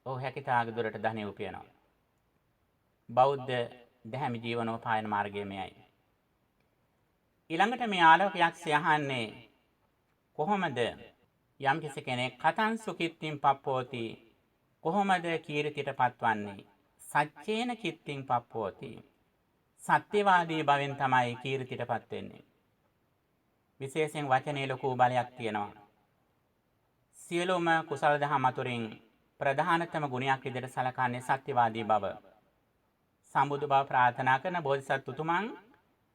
ඔහු හැකිතාක් දුරට ධනෙ උපයනවා. බෞද්ධ දැහැමි ජීවනෝපායන මාර්ගය මෙයයි. ඊළඟට මේ ආලෝක යක්ෂය අහන්නේ කොහොමද යම්කිසි කෙනෙක් කතංසු කිත්තිං පප්පෝති කොහොමද කීර්තියට පත්වන්නේ? සච්චේන කිත්තිං පප්පෝති සත්‍යවාදී බවෙන් තමයි කීර්තියට පත් වෙන්නේ. විශේෂයෙන් වචනේ ලොකු බලයක් තියෙනවා. සියලුම කුසල දහම් අතුරින් ප්‍රධානතම ගුණයක් විදිහට සලකන්නේ සත්‍යවාදී බව. සම්බුදු බව ප්‍රාර්ථනා කරන බෝධිසත් උතුමන්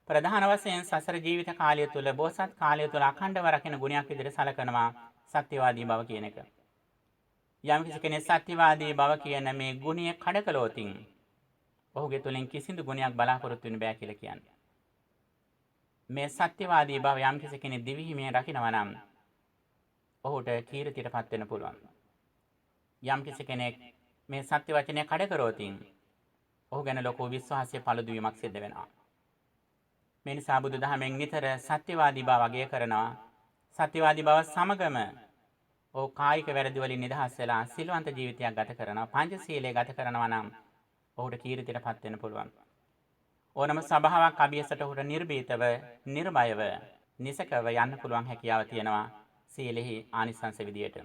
ප්‍රධාන වශයෙන් සසර ජීවිත කාලය තුළ බෝසත් කාලය තුළ අඛණ්ඩව රකින ගුණයක් විදිහට සලකනවා සත්‍යවාදී බව කියන එක. යම් කෙනෙක් සත්‍යවාදී බව කියන මේ ගුණය කඩකලෝතින් ඔහුගේ තුලින් කිසිදු ගුණයක් බලාපොරොත්තු වෙන්න බෑ කියලා කියන්නේ. මේ සත්‍යවාදී බව යම් කෙනෙක් දිවිහිමියෙන් රකින්නවා නම් ඔහුට කීර්තියටපත් වෙන්න පුළුවන්. යම් කෙනෙක් මේ සත්‍ය වචනය කඩකරෝතින් ඔහු ගැන ලොකු විශ්වාසය පළුදු වීමක් සිද්ධ වෙනවා. මේ නිසා බුදුදහමෙන් නිතර සත්‍යවාදී බව අගය කරනවා. සත්‍යවාදී බව සමගම ඔහු කායික වැරදි වලින් නිදහස් වෙලා සිල්වන්ත ජීවිතයක් ගත කරනවා. පංචශීලයේ ගත කරනවා නම් ඔහුට කීර්තියටපත් වෙන්න පුළුවන්. ඕනම සභාවක් අභියසට ඔහුට නිර්භීතව, නිර්භයව, නිසකව යන්න පුළුවන් හැකියාව තියෙනවා සීලෙහි ආනිසංස විදියට.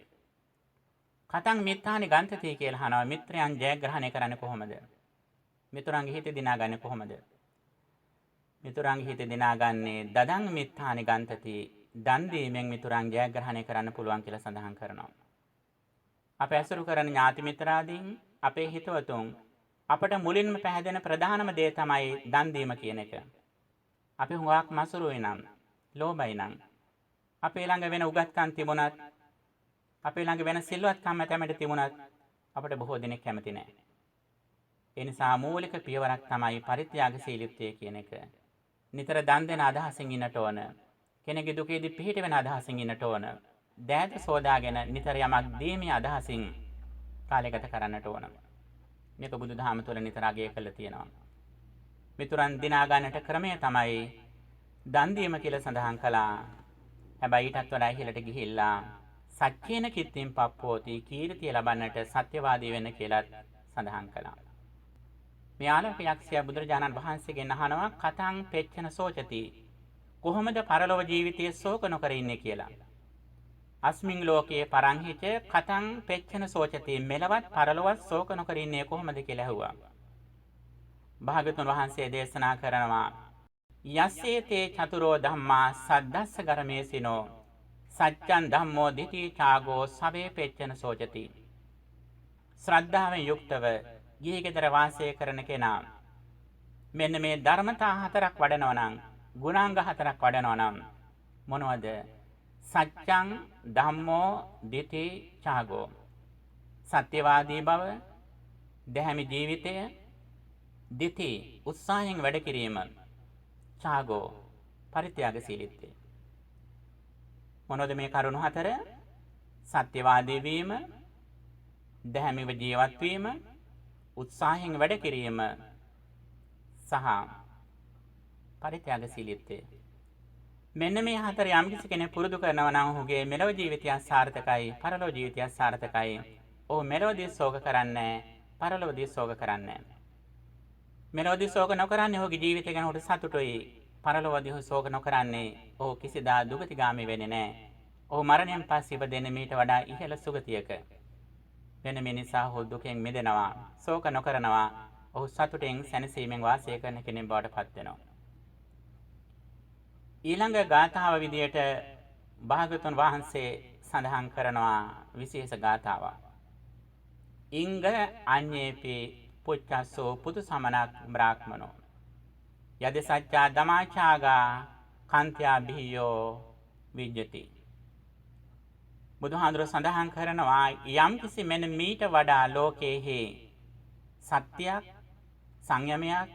කතං මිත්තානි ගන්තති කියලා අහනවා. මිත්‍රයන් ජයග්‍රහණය කරන්නේ කොහොමද? මිතුරන්ගේ හිත දිනාගන්නේ කොහොමද? මිතුරන්ගේ හිත දිනාගන්නේ දදං මිත්තානි ගන්තති. දන් දීමෙන් මිතුරන් ජයග්‍රහණය කරන්න පුළුවන් කියලා සඳහන් කරනවා. අප ඇසුරු කරන ඥාති මිත්‍රාදීන්, අපේ හිතවතුන් අපට මුලින්ම පැහැදෙන ප්‍රධානම දේ තමයි දන් දීම කියන එක. අපි හුඟක් මසුරුයි නම්, ලෝභයි නම්, අපේ ළඟ වෙන උගත්කම් තිබුණත්, අපේ ළඟ වෙන සිල්වත්කම් ඇතැමට තිබුණත් අපට බොහෝ දෙනෙක් කැමති නැහැ. ඒ නිසා මූලික පියවරක් තමයි පරිත්‍යාගශීලීත්වය කියන එක. නිතර දන් දෙන අදහසින් ඉන්නට ඕන. කෙනෙකුගේ දුකේදී පිහිට වෙන අදහසින් ඉන්නට ඕන. දෑත සෝදාගෙන නිතර යමක් දීමේ අදහසින් කාලය ගත කරන්නට ඕන. මේක බුදුදහම තුළ නිතර අගය කළ තියෙනවා. මිතුරන් දිනා ගන්නට ක්‍රමය තමයි දන් දීම කියලා සඳහන් කළා. හැබැයි ඊටත් වඩා ඉහළට ගිහිල්ලා සත්‍යේන කිත්තින් පප්පෝති කීර්තිය ලබන්නට සත්‍යවාදී වෙන්න කියලා සඳහන් කළා. මේ ආලෝක යක්ෂයා බුදුරජාණන් වහන්සේගෙන් අහනවා කතං පෙච්චන සෝචති. කොහොමද පරලොව ජීවිතයේ ශෝක නොකර ඉන්නේ කියලා. අස්මින් ලෝකයේ පරංහිච කතං පෙච්චන සෝචති. මෙලවත් පරලොවත් ශෝක නොකර ඉන්නේ කොහොමද කියලා ඇහුවා. භාගතුන් වහන්සේ දේශනා කරනවා යස්සේතේ චතුරෝ ධම්මා සද්දස්ස ගරමේසිනෝ සච්ඡන් ධම්මෝ දිටි ඡාගෝ සවේ පෙච්චන සෝචති. ශ්‍රද්ධාවෙන් යුක්තව ගිහි ගෙදර වාසය කරන කෙනා මෙන්න මේ ධර්මතා හතරක් වඩනවා නම්, ගුණාංග හතරක් වඩනවා නම් මොනවද? සච්ඡං ධම්මෝ දිටි ඡාගෝ. සත්‍යවාදී බව, දැහැමි ජීවිතය, දිටි උත්සාහයෙන් වැඩ කිරීම, ඡාගෝ පරිත්‍යාගශීලීත්වය. මොනවද මේ කරුණු හතර? සත්‍යවාදී වීම, දැහැමිව ජීවත් වීම, උත්සාහයෙන් වැඩ කිරීම සහ පරිත්‍යාගශීලීත්වය. මෙන්න මේ හතර යම් කෙනෙක් පුරුදු කරනවා නම් ඔහුගේ මෙලොව ජීවිතය සාර්ථකයි, පරලොව ජීවිතය සාර්ථකයි. ඔහු මෙලොවදී ශෝක කරන්නේ, පරලොවදී ශෝක කරන්නේ. මෙලොවදී ශෝක නොකරන්නේ ඔහුගේ ජීවිතය ගැන ඔහුට සතුටුයි. පරලොවදී ඔහු ශෝක නොකරන්නේ ඔහු කිසිදා දුගතිගාමී වෙන්නේ නැහැ. ඔහු මරණයෙන් පස්සේ ඉපදෙන්නේ මීට වඩා ඉහළ සුගතියක. වෙන මේ නිසා ඔහු දුකෙන් මිදෙනවා, ශෝක නොකරනවා. ඔහු සතුටෙන් සැනසීමෙන් වාසය කරන කෙනෙක් බවට පත් වෙනවා. ඊළඟ ගාථාව විදියට භාගතුන් වහන්සේ සඳහන් කරනවා විශේෂ ගාථාවක්. ඉංග අඤ්ඤේපි පුච්චස්සෝ පුතු සමනක් බ්‍රාහ්මනෝ යද සච්චා දමාචාගා කාන්ත්‍යා බිහියෝ විජ්ජති. බුදුහාඳුර සඳහන් කරනවා යම් කිසි මෙන්න මීට වඩා ලෝකයේ සත්‍යයක්, සංයමයක්,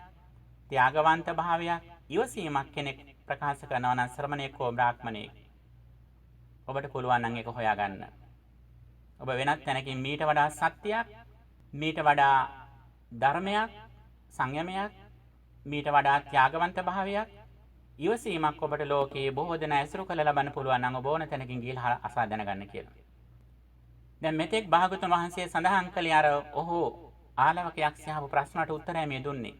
ත්‍යාගවන්ත භාවයක්, ඉවසීමක් කෙනෙක් ප්‍රකාශ කරනවා නම් ශ්‍රමණේක හෝ බ්‍රාහ්මණයෙක්. ඔබට පුළුවන් නම් ඒක හොයාගන්න. ඔබ වෙනත් තැනකින් මීට වඩා සත්‍යයක්, මීට වඩා ධර්මයක්, සංයමයක්, මීට වඩා ත්‍යාගවන්ත භාවයක්, ඉවසීමක් ඔබට ලෝකයේ බොහෝ දෙනා ඇසුරු කළ ලබන්න පුළුවන් නම් ඔබ ඕන තැනකින් ගිහිල්ලා අසා දැනගන්න කියලා. දැන් මෙතෙක් භාගතුන් වහන්සේ සඳහන් කළේ අර ඔහු ආලවක යක්ෂයාව ප්‍රශ්නට උත්තරය මේ දුන්නේ.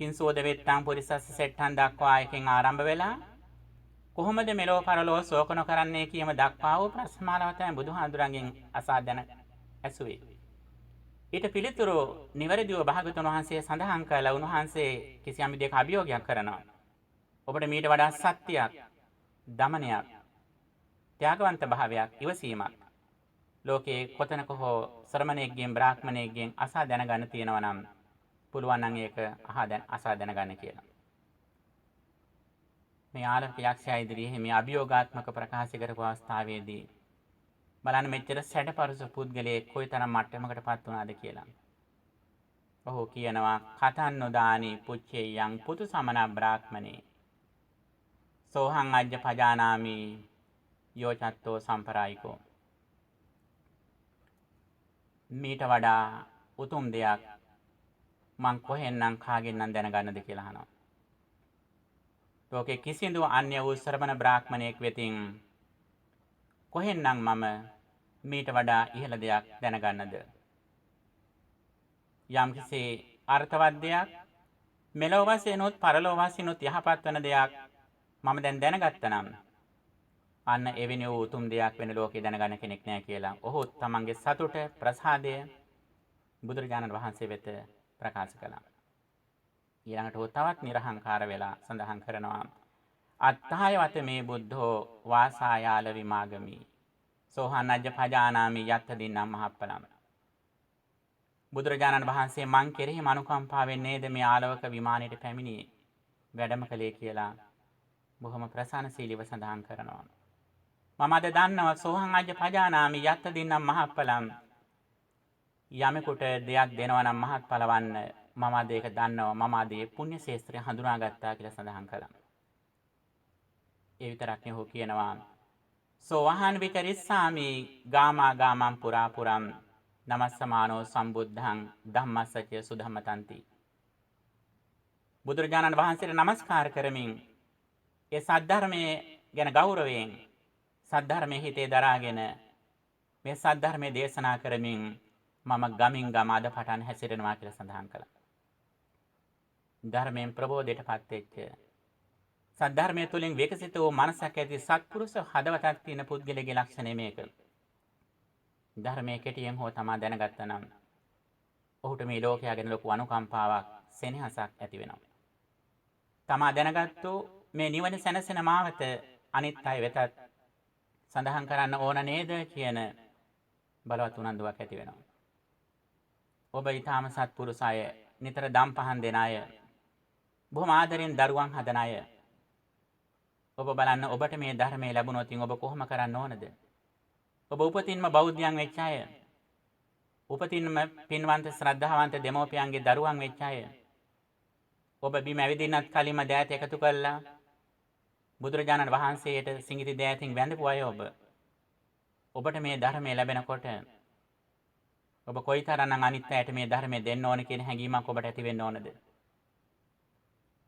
කිංසෝද වෙත්තං පුරිසස්ස සෙට්ටන් දක්වා එකෙන් ආරම්භ වෙලා කොහොමද මෙලෝ පරලෝ ශෝක නොකරන්නේ කියම දක්වා වූ ප්‍රශ්නමාලාව තමයි බුදුහාඳුරන්ගෙන් අසා දැන ඇසුවේ. ඊට පිළිතුරු නිවැරදිව භාගතුන් වහන්සේ සඳහන් කළා උන්වහන්සේ කිසියම් විදිහක අභියෝගයක් කරනවා. ඔබට මීට වඩා සත්‍යයක්, දමනයක්, ත්‍යාගවන්ත භාවයක්, ඉවසීමක්. ලෝකේ කොතනක හෝ ශ්‍රමණයෙක්ගෙන් බ්‍රාහ්මණයෙක්ගෙන් අසා දැනගන්න තියෙනවා නම් පුළුවන් නම් ඒක අසා දැනගන්න කියලා. මේ ආලෝක යක්ෂයා ඉදිරියේ මේ අභියෝගාත්මක ප්‍රකාශ කරපු අවස්ථාවේදී බලන්න මෙච්චර සැඩපරුස පුද්ගලයෙක් කොයිතරම් මට්ටමකටපත් වුණාද කියලා. ඔහු කියනවා කතන් නොදානි පුච්චේයං පුතු සමන බ්‍රාහ්මනේ සෝහං අජ්ජ පජානාමි යෝචත්තෝ සම්පරායිකෝ. මීට වඩා උතුම් දෙයක් මං කොහෙන්නම් කාගෙන්නම් දැනගන්නද කියලා අහනවා. ලෝකේ කිසිදු අන්‍ය වූ ශ්‍රමණ බ්‍රාහ්මණයෙක් වෙතින් කොහෙන්නම් මම මීට වඩා ඉහළ දෙයක් දැනගන්නද? යම්කිසි අර්ථවත් දෙයක් මෙලොව වශයෙන්ුත් පරලොව වශයෙන්ුත් යහපත් වන දෙයක් මම දැන් දැනගත්තා නම් අන්න එවැනි වූ උතුම් දෙයක් වෙන ලෝකේ දැනගන්න කෙනෙක් නැහැ කියලා ඔහු තමන්ගේ සතුට ප්‍රසාදය බුදුරජාණන් වහන්සේ වෙත ප්‍රකාශ කළා. ඊළඟට ඔහු තවත් නිර්හංකාර වෙලා සඳහන් කරනවා අත්තාය වත මේ බුද්ධෝ වාසායාල විමාගමි සෝහන්නජ්ජ පජානාමි යත්ත දින්නම් මහප්පලම්. බුදුරජාණන් වහන්සේ මං කෙරෙහි අනුකම්පාවෙන් නේද මේ ආලවක විමානයට පැමිණියේ වැඩම කළේ කියලා බොහොම ප්‍රසන්නශීලීව සඳහන් කරනවා. මම අද දන්නවා සෝහං අජ්ජ පජානාමි යත්ත දින්නම් මහප්පලම්. යමෙකුට දෙයක් දෙනවා නම් මහත්ඵල වන්න මම අද ඒක දන්නවා. මම අද මේ පුණ්‍ය ශේස්ත්‍රය හඳුනාගත්තා කියලා සඳහන් කළා. ඒ විතරක් නෙවෙයි කියනවා සෝවහන් විචරිස්සාමි ගාමා ගාමං පුරා පුරම් නමස්සමානෝ සම්බුද්ධං ධම්මස්සච සුධම්මතන්ති. බුදුරජාණන් වහන්සේට නමස්කාර කරමින් ඒ සද්ධර්මයේ ගැන ගෞරවයෙන් සද්ධර්මයේ හිතේ දරාගෙන මේ සද්ධර්මයේ දේශනා කරමින් මම ගමින් ගම අද පටන් හැසිරෙනවා කියලා සඳහන් කළා. ධර්මයෙන් ප්‍රබෝධයටපත් වෙච්ච සද්ධර්මයේ තුලින් විකසිත වූ මනසක් ඇති සත්පුරුෂ හදවතක් තියෙන පුද්ගලයාගේ ලක්ෂණය මේක. ධර්මයේ කෙටියෙන් හෝ තමා දැනගත්තා නම් ඔහුට මේ ලෝකයා ගැන ලොකු අනුකම්පාවක් සෙනෙහසක් ඇති වෙනවා. තමා දැනගත්තු මේ නිවන සැනසෙන මාවත අනිත් අය වෙතත් සඳහන් කරන්න ඕන නේද කියන බලවත් උනන්දුවක් ඇති වෙනවා. ඔබ ඊටාම සත්පුරුෂ අය, නිතර දම් පහන් දෙන අය, බොහොම ආදරෙන් දරුවන් හදන අය. ඔබ බලන්න ඔබට මේ ධර්මයේ ලැබුණොත් ඔබ කොහොම කරන්න ඕනද? ඔබ උපතින්ම බෞද්ධයන් වෙච්ච අය. උපතින්ම පින්වන්ත ශ්‍රද්ධාවන්ත දෙමෝපියන්ගේ දරුවන් වෙච්ච අය. ඔබ බිම ඇවිදින්නත් කලින්ම දෑත එකතු කළා බුදුරජාණන් වහන්සේට සිඟිති දෑතින් වැඳපු අය ඔබ. ඔබට මේ ධර්මයේ ලැබෙනකොට ඔබ කොයිතරම්නම් අනිත් අයට මේ ධර්මයේ දෙන්න ඕන කියන හැඟීමක් ඔබට ඇති වෙන්න ඕනද?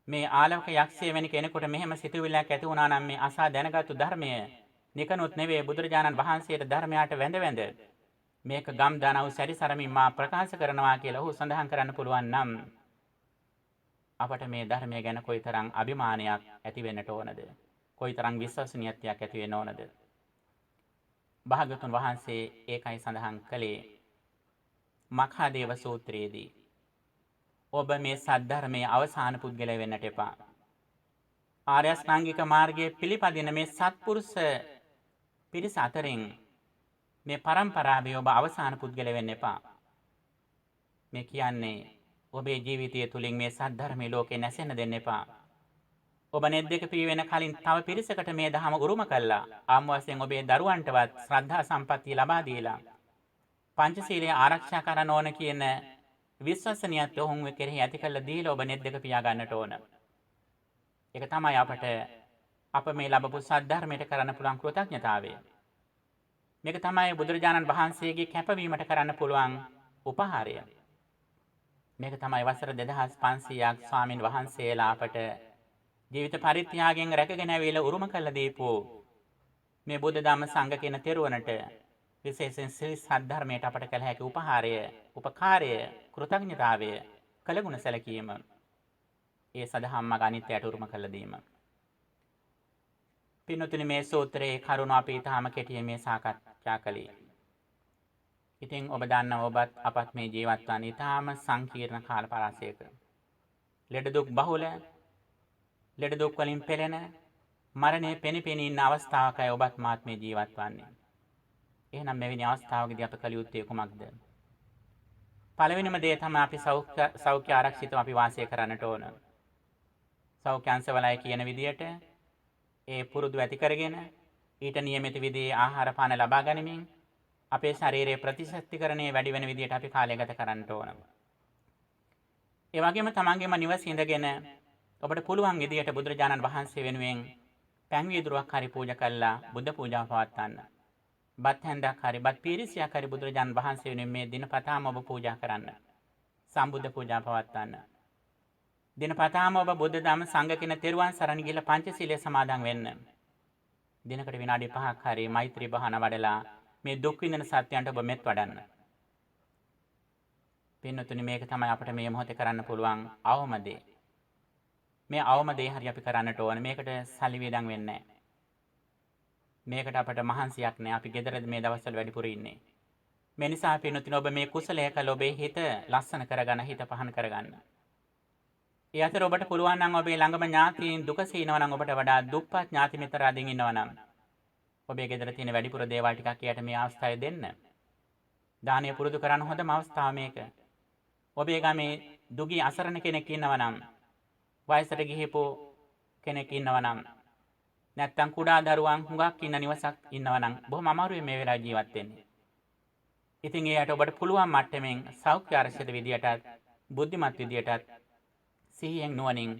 මේ ආලෝක යක්ෂය වෙන කෙනෙකුට මෙහෙම සිතුවිල්ලක් ඇති වුණා නම් මේ අසා දැනගත්තු ධර්මය නිකනුත් නෙවෙයි බුදුරජාණන් වහන්සේට ධර්මයට වැඳ වැඳ මේක ගම් දනව් සැරිසරමින් මා ප්‍රකාශ කරනවා කියලා ඔහු සඳහන් කරන්න පුළුවන් නම් අපට මේ ධර්මය ගැන කොයිතරම් අභිමානයක් ඇති වෙන්නට ඕනද? කොයිතරම් විශ්වසනීයත්වයක් ඇති වෙන්න ඕනද? භාගතුන් වහන්සේ ඒකයි සඳහන් කළේ මඛාදේව සූත්‍රයේදී. ඔබ මේ සද්ධර්මයේ අවසාන පුද්ගලයා වෙන්නට එපා. ආර්ය අෂ්ටාංගික මාර්ගයේ පිළිපදින මේ සත්පුරුෂ පිරිස අතරින් මේ පරම්පරාවේ ඔබ අවසාන පුද්ගලයා වෙන්න එපා. මේ කියන්නේ ඔබේ ජීවිතය තුළින් මේ සද්ධර්මයේ ලෝකේ නැසෙන්න දෙන්න එපා. ඔබ net දෙක පියවෙන කලින් තව පිරිසකට මේ ධහම උරුම කළා. ආම් වශයෙන් ඔබේ දරුවන්ටවත් ශ්‍රද්ධා සම්පත්තිය ලබා දීලා පංචශීලය ආරක්ෂා කරන්න ඕන කියන විශ්වසනීයත්වය ඔවුන් කෙරෙහි ඇති කළ දීලා ඔබ net දෙක පියා ගන්නට ඕන. ඒක තමයි අප මේ ලැබපු සද්ධර්මයට කරන්න පුළුවන් කෘතඥතාවය. මේක තමයි බුදුරජාණන් වහන්සේගේ කැපවීමට කරන්න පුළුවන් උපහාරය. මේක තමයි වසර 2500ක් ස්වාමින් වහන්සේලා අපට ජීවිත පරිත්‍යාගයෙන් රැකගෙන ඇවිල්ලා උරුම කළ දීපු මේ බුද්ධ ධම්ම සංඝ කියන තෙරුවනට විශේෂයෙන් ශ්‍රී සද්ධර්මයට අපට කළ හැකි උපහාරය, උපකාරය, කෘතඥතාවය, කළගුණ සැලකීම, ඒ සදහම් මග අනිත්‍යයට උරුම කළ දීම. පින්වතුනි මේ සූත්‍රයේ කරුණ අපි ඊටාම කෙටියෙන් මේ සාකච්ඡා කළේ. ඉතින් ඔබ දන්නවා ඔබත් අපත් මේ ජීවත් වන ඊටාම සංකීර්ණ කාල පරාසයක. ලෙඩ දුක් බහුල, ලෙඩ දුක් වලින් පෙළෙන, මරණය පෙනපෙනී ඉන්න අවස්ථාවකයි ඔබත් මාත් මේ ජීවත් වන්නේ. එහෙනම් මෙවැනි අවස්ථාවකදී අප කළ යුත්තේ කුමක්ද? පළවෙනිම දේ තමයි අපි සෞඛ්‍ය ආරක්ෂිතව අපි වාසය කරන්නට ඕන. සෞඛ්‍ය අංශවලයි කියන විදියට ඒ පුරුදු ඇති කරගෙන ඊට නියමිත විදිහේ ආහාර පාන ලබා ගනිමින් අපේ ශරීරයේ ප්‍රතිශක්තිකරණය වැඩි වෙන විදිහට අපි කාලය ගත කරන්න ඕන. ඒ වගේම තමන්ගේම නිවස ඉඳගෙන ඔබට පුළුවන් විදිහට බුදුරජාණන් වහන්සේ වෙනුවෙන් පැන් වීදුරුවක් හරි පූජා කළා බුද්ධ පූජාව පවත්වන්න. බත් හැන්දක් හරි බත් පීරිසියක් හරි බුදුරජාණන් වහන්සේ වෙනුවෙන් මේ දිනපතාම ඔබ පූජා කරන්න. සම්බුද්ධ පූජා පවත්වන්න. දිනපතාම ඔබ බුද්ධ ධම්ම සංඝ කියන තෙරුවන් සරණ ගිහිල්ලා පංචශීලයේ සමාදන් වෙන්න. දිනකට විනාඩි 5ක් හරි මෛත්‍රී භාවනා වඩලා මේ දුක් විඳින සත්‍යයන්ට ඔබ මෙත් වඩන්න. පින්නතුනි මේක තමයි අපිට මේ මොහොතේ කරන්න පුළුවන් අවම දේ. මේ අවම දේ හරි අපි කරන්නට ඕන. මේකට සල්ලි වේදන් වෙන්නේ නැහැ. මේකට අපට මහන්සියක් නැහැ. අපි ගෙදරද මේ දවස්වල වැඩිපුර ඉන්නේ. මේ නිසා පින්නතුනි ඔබ මේ කුසලය කළ ඔබේ හිත ලස්සන කරගන්න, හිත පහන් කරගන්න. ඒ අතර ඔබට පුළුවන් නම් ඔබේ ළඟම ඥාතීන් දුකසේ ඉනවා නම් ඔබට වඩා දුප්පත් ඥාති මිත්‍ර අදින් ඉන්නවා නම් ඔබේ ගෙදර තියෙන වැඩිපුර දේවල් ටිකක් එයාට මේ අවස්ථාවේ දෙන්න. දානය පුරුදු කරන්න හොඳම අවස්ථාව මේක. ඔබේ ගමේ දුගී අසරණ කෙනෙක් ඉන්නවා නම්, වයසට ගිහිපු කෙනෙක් ඉන්නවා නම්, නැත්තම් කුඩා දරුවන් හුඟක් ඉන්න නිවසක් ඉන්නවා නම් බොහොම අමාරුයි මේ වෙලාවේ ජීවත් වෙන්න. ඉතින් එයාට ඔබට පුළුවන් මට්ටමින් සෞඛ්‍ය ආරක්ෂිත විදියටත්, බුද්ධිමත් විදියටත් සිහියෙන් නුවණින්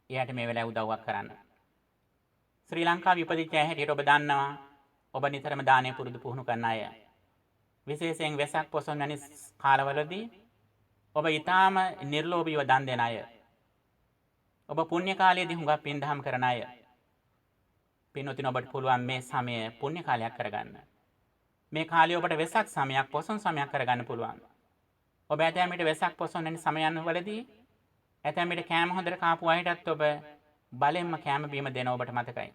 එයාට මේ වෙලාවේ උදව්වක් කරන්න. ශ්‍රී ලංකාවේ ඉපදිච්ච හැටියට ඔබ දන්නවා ඔබ නිතරම දානය පුරුදු පුහුණු කරන අය. විශේෂයෙන් වෙසක් පොසොන් වැනි කාලවලදී ඔබ ඊටාම නිර්ලෝභීව දන් දෙන අය. ඔබ පුණ්‍ය කාලයේදී හුඟක් පින් දහම් කරන අය. පින්වතුනි ඔබට පුළුවන් මේ සමය පුණ්‍ය කාලයක් කරගන්න. මේ කාලය ඔබට වෙසක් සමයක් පොසොන් සමයක් කරගන්න පුළුවන්. ඔබ ඇතැම් විට වෙසක් පොසොන් වැනි සමයන් වලදී ඇතැම් විට කෑම හොඳට කාපු අයටත් ඔබ බලෙන්ම කෑම බීම දෙන ඔබට මතකයි.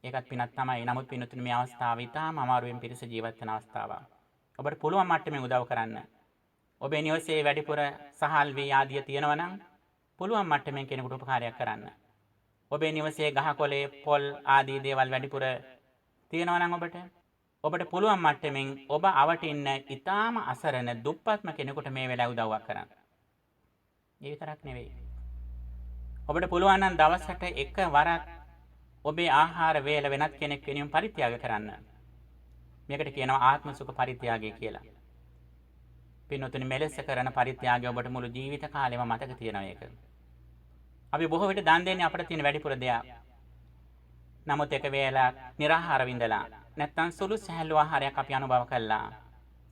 ඒකත් පිනක් තමයි. නමුත් පින්වතුනි මේ අවස්ථාව ඉතාම අමාරුවෙන් පිරිස ජීවත් වෙන අවස්ථාවක්. ඔබට පුළුවන් මට්ටමින් උදව් කරන්න. ඔබේ නිවසේ වැඩිපුර සහල් වී ආදිය තියෙනවා නම් පුළුවන් මට්ටමින් කෙනෙකුට උපකාරයක් කරන්න. ඔබේ නිවසේ ගහකොළේ පොල් ආදී දේවල් වැඩිපුර තියෙනවා නම් ඔබට පුළුවන් මට්ටමින් ඔබ අවටින්න ඊටාම අසරණ දුප්පත්ම කෙනෙකුට මේ වෙලාව උදව්වක් කරන්න. ඒ විතරක් නෙවෙයි. ඔබට පුළුවන් නම් දවසට එක වරක් ඔබේ ආහාර වේල වෙනත් කෙනෙක් වෙනුවෙන් පරිත්‍යාග කරන්න. මේකට කියනවා ආත්ම සුඛ පරිත්‍යාගය කියලා. පින්වතුනි මෙලෙස කරන පරිත්‍යාගය ඔබට මුළු ජීවිත කාලෙම මතක තියෙනවා ඒක. අපි බොහෝ විට දන් දෙන්නේ අපිට තියෙන වැඩිපුර දෙයක්. නමුත් එක වේලක් निराහාර විඳලා නැත්තම් සුළු සහැල්ලු ආහාරයක් අපි අනුභව කළා.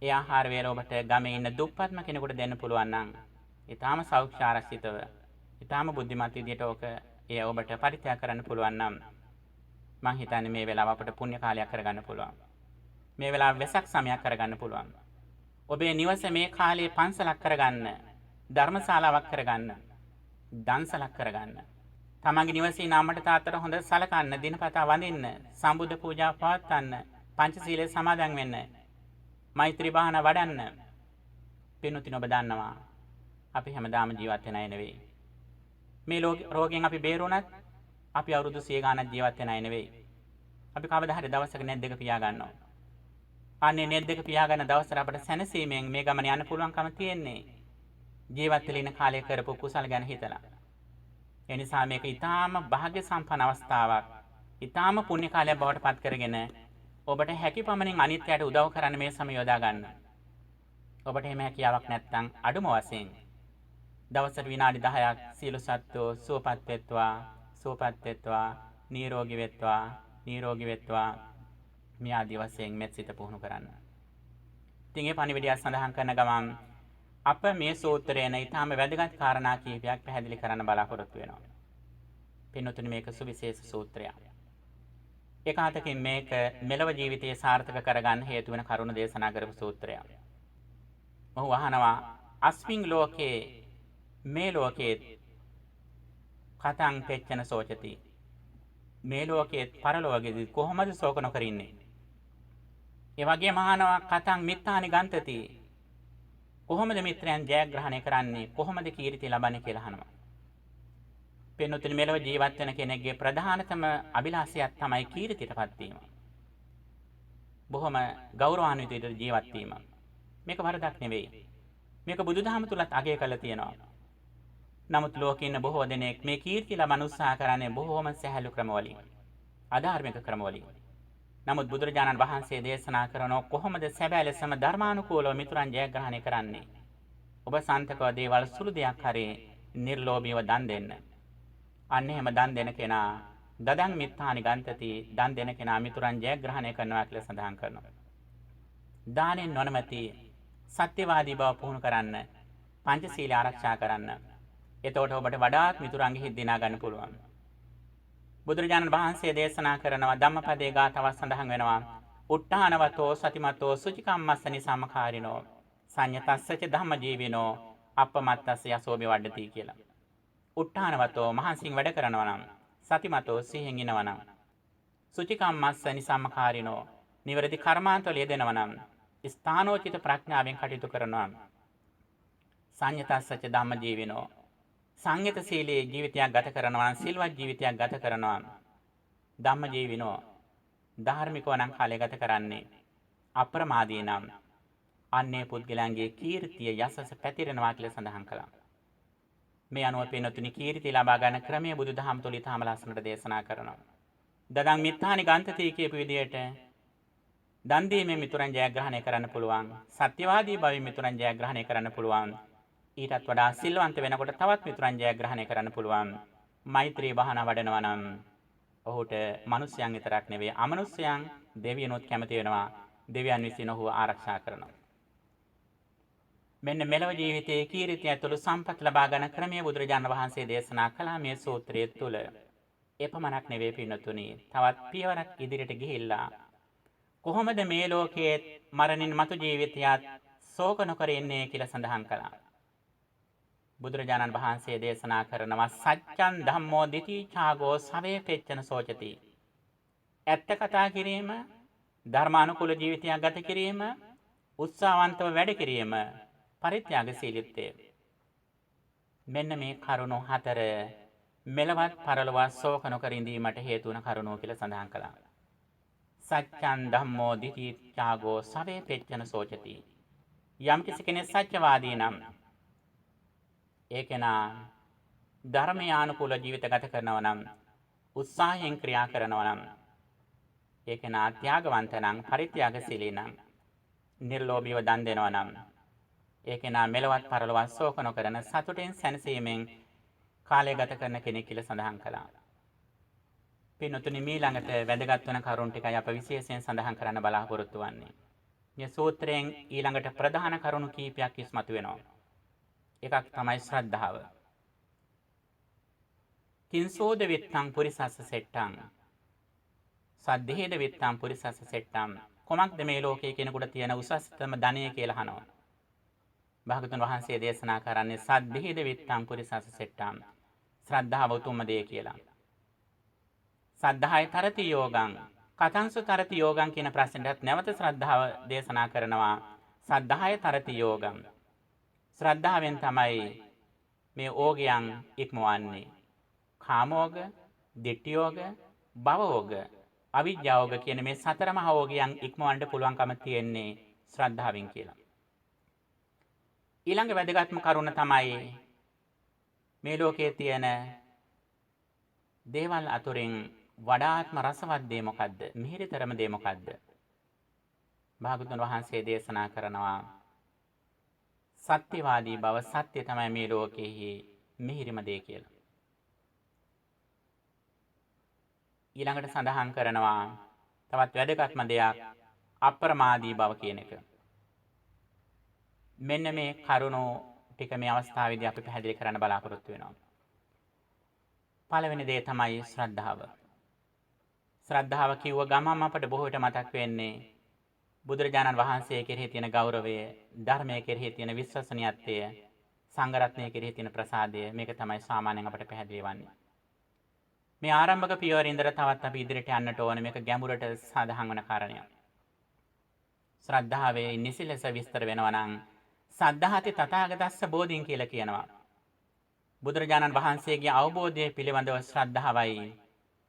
ඒ ආහාර වේල ඔබට ගමේ ඉන්න දුප්පත්ම කෙනෙකුට දෙන්න පුළුවන් නම් ඊටාම සෞඛ්‍ය ආරක්ෂිතව ඊටාම බුද්ධිමත් විදියට ඔක ඒ ඔබට පරිත්‍යාග කරන්න පුළුවන් නම් මං හිතන්නේ මේ වෙලාව අපිට පුණ්‍ය කාලයක් කරගන්න පුළුවන්. මේ වෙලාව වෙසක් සමයක් කරගන්න පුළුවන්. ඔබේ නිවස මේ කාලයේ පන්සලක් කරගන්න, ධර්මශාලාවක් කරගන්න, දන්සලක් කරගන්න. තමන්ගේ නිවසේ නාමට තාත්තට හොඳ සලකන්න, දිනපතා වඳින්න, සම්බුද්ධ පූජා පවත්වන්න, පංචශීලයේ සමාදන් වෙන්න, මෛත්‍රී භාවනා වඩන්න. පින්වතුනි ඔබ දන්නවා අපි හැමදාම ජීවත් වෙන අය නෙවෙයි. මේ රෝගයෙන් අපි බේරුණත් අපි අවුරුදු 100 ගාණක් ජීවත් වෙන අය නෙවෙයි. අපි කවදා හරි දවසක net දෙක පියා ගන්නවා. අනේ net දෙක පියා ගන්න දවසට අපිට සැනසීමෙන් මේ ගමන යන්න පුළුවන්කම තියෙන්නේ. ජීවත් වෙලා ඉන්න කාලය කරපු කුසල ගැන හිතලා. ඒ නිසා මේක ඊටාම වාග්ය සම්පන්න අවස්ථාවක්. ඊටාම පුණ්‍ය කාලයක් බවට පත් කරගෙන ඔබට හැකි පමණින් අනිත්‍යයට උදව් කරන්න මේ සමය යොදා ගන්න. ඔබට එහෙම හැකියාවක් නැත්නම් අඩුම වශයෙන් දවසට විනාඩි 10ක් සීල සත්ත්වෝ සුවපත් වෙත්වා, සුවපත් වෙත්වා, නිරෝගී වෙත්වා, නිරෝගී වෙත්වා මේ ආදි වශයෙන් මෙත් සිත පුහුණු කරන්න. ඉතින් මේ පණිවිඩය සඳහන් කරන ගමන් අප මේ සූත්‍රයෙන් ඊටාම වැදගත් කාරණා කීපයක් පැහැදිලි කරන්න බලාපොරොත්තු වෙනවා. පින්වතුනි මේක සුවිශේෂ සූත්‍රයක්. ඒකාතකින් මේක මෙලව ජීවිතයේ සාර්ථක කරගන්න හේතු වෙන කරුණ දේශනා කරපු සූත්‍රයක්. ඔහු අහනවා අස්මින් ලෝකේ මේ ලෝකේ කතං පෙච්චන සෝචති. මේ ලෝකයේ පරලෝකයේදී කොහොමද ශෝක නොකර ඉන්නේ? ඒ වගේම අහනවා කතං මිත්තානි ගන්තති. කොහොමද මිත්‍රයන් ජයග්‍රහණය කරන්නේ? කොහොමද කීර්තිය ලබන්නේ කියලා අහනවා. පින්වතුනි මෙලොව ජීවත් වෙන කෙනෙක්ගේ ප්‍රධානතම අභිලාෂයක් තමයි කීර්තියටපත් වීම. බොහොම ගෞරවාන්විත විදිහට ජීවත් වීම. මේක වරදක් නෙවෙයි. මේක බුදුදහම තුලත් අගය කරලා තියෙනවා. නමුත් ලෝකේ ඉන්න බොහෝ දෙනෙක් මේ කීර්තිය ලබන උත්සාහ කරන්නේ බොහෝම සැහැල්ලු ක්‍රමවලින්. අධාර්මික ක්‍රමවලින්. නමුත් බුදුරජාණන් වහන්සේ දේශනා කරන කොහොමද සැබෑ ලෙසම ධර්මානුකූලව මිතුරන් ජයග්‍රහණය කරන්නේ? ඔබ සන්තකව දේවල් සුළු දෙයක් හරි නිර්ලෝභීව දන් දෙන්න. අන්න එහෙම දන් දෙන කෙනා දදං මිත්තානි ගන්තති, දන් දෙන කෙනා මිතුරන් ජයග්‍රහණය කරනවා කියලා සඳහන් කරනවා. දානෙන් නොනමැති සත්‍යවාදී බව පුහුණු කරන්න, පංචශීල ආරක්ෂා කරන්න. එතකොට ඔබට වඩාත් මිතුරන්ගේ හිත් දිනා ගන්න පුළුවන්. බුදුරජාණන් වහන්සේ දේශනා කරනවා ධම්මපදයේ ගාථාවක් සඳහන් වෙනවා. උට්ඨානවතෝ සතිමතෝ සුචිකම්මස්සනි සමකාරිනෝ සංයතස්සච ධම්මජීවිනෝ අපමත්තස්ස යසෝබි වඩති කියලා. උට්ඨානවතෝ මහන්සියෙන් වැඩ කරනවා නම්, සතිමතෝ සිහින් ඉනවා නම්, සුචිකම්මස්සනි සමකාරිනෝ නිවැරදි කර්මාන්තවල යෙදෙනවා නම්, ස්ථානෝචිත ප්‍රඥාවෙන් කටයුතු කරනවා නම්, සංයතස්සච ධම්මජීවිනෝ සංයත සීලයේ ජීවිතයක් ගත කරනවා නම්, සිල්වත් ජීවිතයක් ගත කරනවා නම්, ධම්මජීවිනෝ ධාර්මිකව නම් කාලය ගත කරන්නේ, අප්‍රමාදී නම් අන්නේ පුද්ගලයන්ගේ කීර්තිය යසස පැතිරෙනවා කියලා සඳහන් කළා. මේ අනුව පින්වතුනි කීර්තිය ලබා ගන්න ක්‍රමය බුදුදහම තුල ඉතාම ලස්සනට දේශනා කරනවා. දදං මිත්තානි ගන්තති කියපු විදිහට දන් දීමෙන් මිතුරන් ජයග්‍රහණය කරන්න පුළුවන්. සත්‍යවාදී භාවයෙන් මිතුරන් ජයග්‍රහණය කරන්න පුළුවන්. ඊටත් වඩා සිල්වන්ත වෙනකොට තවත් මිතුරන් ජයග්‍රහණය කරන්න පුළුවන්. මෛත්‍රී භාවනා වඩනවා නම් ඔහුට මිනිස්යන් විතරක් නෙවෙයි අමනුෂ්‍යයන් දෙවියනොත් කැමති වෙනවා. දෙවියන් විසින් ඔහුව ආරක්ෂා කරනවා. මෙන්න මෙලොව ජීවිතයේ කීර්තිය ඇතුළු සම්පත් ලබා ගන්න ක්‍රමයේ බුදුරජාණන් වහන්සේ දේශනා කළා මේ සූත්‍රය තුළ. එපමණක් නෙවෙයි පින්නතුනි, තවත් පියවරක් ඉදිරියට ගිහිල්ලා කොහොමද මේ ලෝකයේ මරණින් මතු ජීවිතයත් ශෝක නොකර ඉන්නේ කියලා සඳහන් කළා. බුදුරජාණන් වහන්සේ දේශනා කරනවා සත්‍යං ධම්මෝ දිටිචාගෝ සවේ පෙච්චන සෝචති. ඇත්ත කතා කිරීම, ධර්මානුකූල ජීවිතයක් ගත කිරීම, උත්සාහවන්තව වැඩ කිරීම, පරිත්‍යාගශීලීත්වය. මෙන්න මේ කරුණු හතර මෙලවත් පරලොවත් ශෝක නොකර ඉඳීමට හේතු වන කරුණෝ කියලා සඳහන් කළා. සත්‍යං ධම්මෝ දිටිචාගෝ සවේ පෙච්චන සෝචති. යම් කිසි කෙනෙක් සත්‍යවාදී නම් ඒ කෙනා ධර්මයානුකූල ජීවිත ගත කරනවා නම්, උත්සාහයෙන් ක්‍රියා කරනවා නම්, ඒ කෙනා ත්‍යාගවන්ත නම්, පරිත්‍යාගශීලී නම්, නිර්ලෝභීව දන් දෙනවා නම්, ඒ කෙනා මෙලවත් පරලොවත් ශෝක නොකරන සතුටෙන් සැනසීමෙන් කාලය ගත කරන කෙනෙක් කියලා සඳහන් කළා. පින්වතුනි ඊළඟට වැදගත් වන කරුණු ටිකයි අප විශේෂයෙන් සඳහන් කරන්න බලාපොරොත්තු වෙන්නේ. මේ සූත්‍රයෙන් ඊළඟට ප්‍රධාන කරුණු කීපයක් ඉස්මතු වෙනවා. එකක් තමයි ශ්‍රද්ධාව. කිංසෝද විත්තං පුරිසස්ස සෙට්ටං සද්ධේද විත්තං පුරිසස්ස සෙට්ටං. කොමක්ද මේ ලෝකයේ කෙනෙකුට තියෙන උසස්තම ධනය කියලා අහනවා. භාගතුන් වහන්සේ දේශනා කරන්නේ සද්ධේද විත්තං පුරිසස්ස සෙට්ටං. ශ්‍රද්ධාව උතුම්ම දේ කියලා. සද්ධාය තරති යෝගං කතංසු තරති යෝගං කියන ප්‍රශ්නයටත් නැවත ශ්‍රද්ධාව දේශනා කරනවා. සද්ධාය තරති යෝගං. ශ්‍රද්ධාවෙන් තමයි මේ ඕගයන් ඉක්මවන්නේ. කාමෝග, ditthiyෝග, භවෝග, අවිජ්ජාෝග කියන මේ සතර මහා ඕගයන් ඉක්මවන්න පුළුවන්කම තියෙන්නේ ශ්‍රද්ධාවෙන් කියලා. ඊළඟ වැදගත්ම කරුණ තමයි මේ ලෝකයේ තියෙන දේවල් අතුරින් වඩාත්ම රසවත් දේ මොකද්ද? මිහිරිතරම දේ මොකද්ද? භාගතුන් වහන්සේ දේශනා කරනවා සත්‍යවාදී බව. සත්‍ය තමයි මේ ලෝකයේ මිහිරිම දේ කියලා. ඊළඟට සඳහන් කරනවා තවත් වැදගත්ම දෙයක් අප්‍රමාදී බව කියන එක. මෙන්න මේ කරුණු ටික මේ අවස්ථාවේදී අපි පැහැදිලි කරන්න බලාපොරොත්තු වෙනවා. පළවෙනි දේ තමයි ශ්‍රද්ධාව. ශ්‍රද්ධාව කිව්ව ගමම අපට බොහෝ විට මතක් වෙන්නේ බුදුරජාණන් වහන්සේ කෙරෙහි තියෙන ගෞරවය, ධර්මයේ කෙරෙහි තියෙන විශ්වසනීයත්වය, සංඝ රත්නයේ කෙරෙහි තියෙන ප්‍රසාදය. මේක තමයි සාමාන්‍යයෙන් අපට පැහැදිලි වන්නේ. මේ ආරම්භක පියවරින් ඉඳලා තවත් අපි ඉදිරියට යන්නට ඕනේ. මේක ගැඹුරට සාධාරණ වන කාරණයක්. ශ්‍රද්ධාවේ නිසිලස විස්තර වෙනවා නම් සද්ධාති තථාගතස්ස බෝධින් කියලා කියනවා. බුදුරජාණන් වහන්සේගේ අවබෝධය පිළිබඳව ශ්‍රද්ධාවයි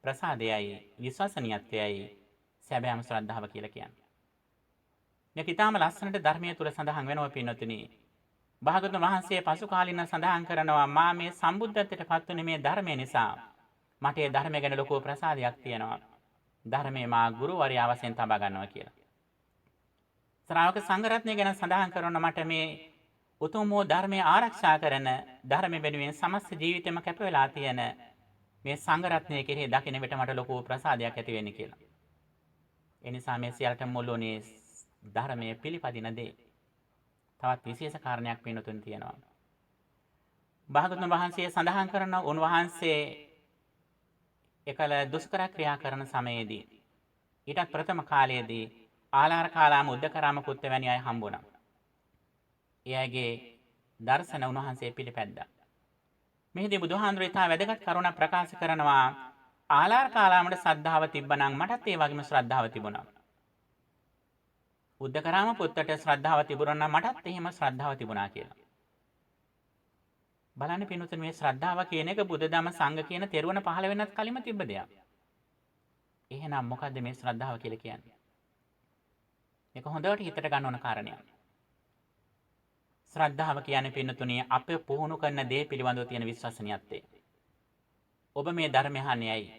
ප්‍රසාදයයි විශ්වසනීයත්වයයි සැබෑම ශ්‍රද්ධාව කියලා කියන්නේ. මේක ඊටාම ලස්සනට ධර්මයේ තුල සඳහන් වෙනවා පින්වතුනි. භාගතුන් වහන්සේ පසු කාලින සඳහන් කරනවා මා මේ සම්බුද්ධත්වයට පත් වුනේ මේ ධර්මය නිසා. මට ඒ ධර්මය ගැන ලොකු ප්‍රසාදයක් තියෙනවා. ධර්මයේ මා ගුරුවරයා වශයෙන් තබා ගන්නවා කියලා. ශ්‍රාවක සංඝරත්නය ගැන සඳහන් කරන මට මේ උතුම් වූ ධර්මයේ ආරක්ෂා කරන ධර්ම වෙනුවෙන් සමස්ත ජීවිතේම කැප වෙලා තියෙන මේ සංඝරත්නය කෙරෙහි දකින විට මට ලොකු ප්‍රසාදයක් ඇති වෙන්නේ කියලා. ඒ නිසා මේ සියල්ලට මුල්ුණේ ධර්මයේ පිළිපදින දේ. තවත් විශේෂ කාරණයක් වෙනතුන් තියෙනවා. භාගතුන් වහන්සේ සඳහන් කරන උන්වහන්සේ එකල දුෂ්කර ක්‍රියා කරන සමයේදී ඊටත් ප්‍රථම කාලයේදී ආලාර කාලාම උද්දකරාම පුත්ත වැනි අය හම්බුණා. එයාගේ දර්ශන උන්වහන්සේ පිළිපැද්දා. මෙහිදී බුදුහාඳුරේ තා වැදගත් කරුණක් ප්‍රකාශ කරනවා ආලාර කාලාමට ශ්‍රද්ධාව තිබ්බනම් මටත් ඒ වගේම ශ්‍රද්ධාව තිබුණා. උද්දකරාම පුත්තට ශ්‍රද්ධාව තිබුණා නම් මටත් එහෙම ශ්‍රද්ධාව තිබුණා කියලා. බලන්න පින්වතුනි මේ ශ්‍රද්ධාව කියන එක බුදුදහම සංඝ කියන තෙරුවන පහළ වෙන්නත් කලින්ම තිබ්බ දෙයක්. එහෙනම් මොකද්ද මේ ශ්‍රද්ධාව කියලා කියන්නේ? මේක හොඳට හිතට ගන්න ඕන කාරණයක්. ශ්‍රද්ධාව කියන්නේ පින්වතුනි අපේ පුහුණු කරන දේ පිළිබඳව තියෙන විශ්වසනීයත්වය. ඔබ මේ ධර්මය අහන්නේ ඇයි?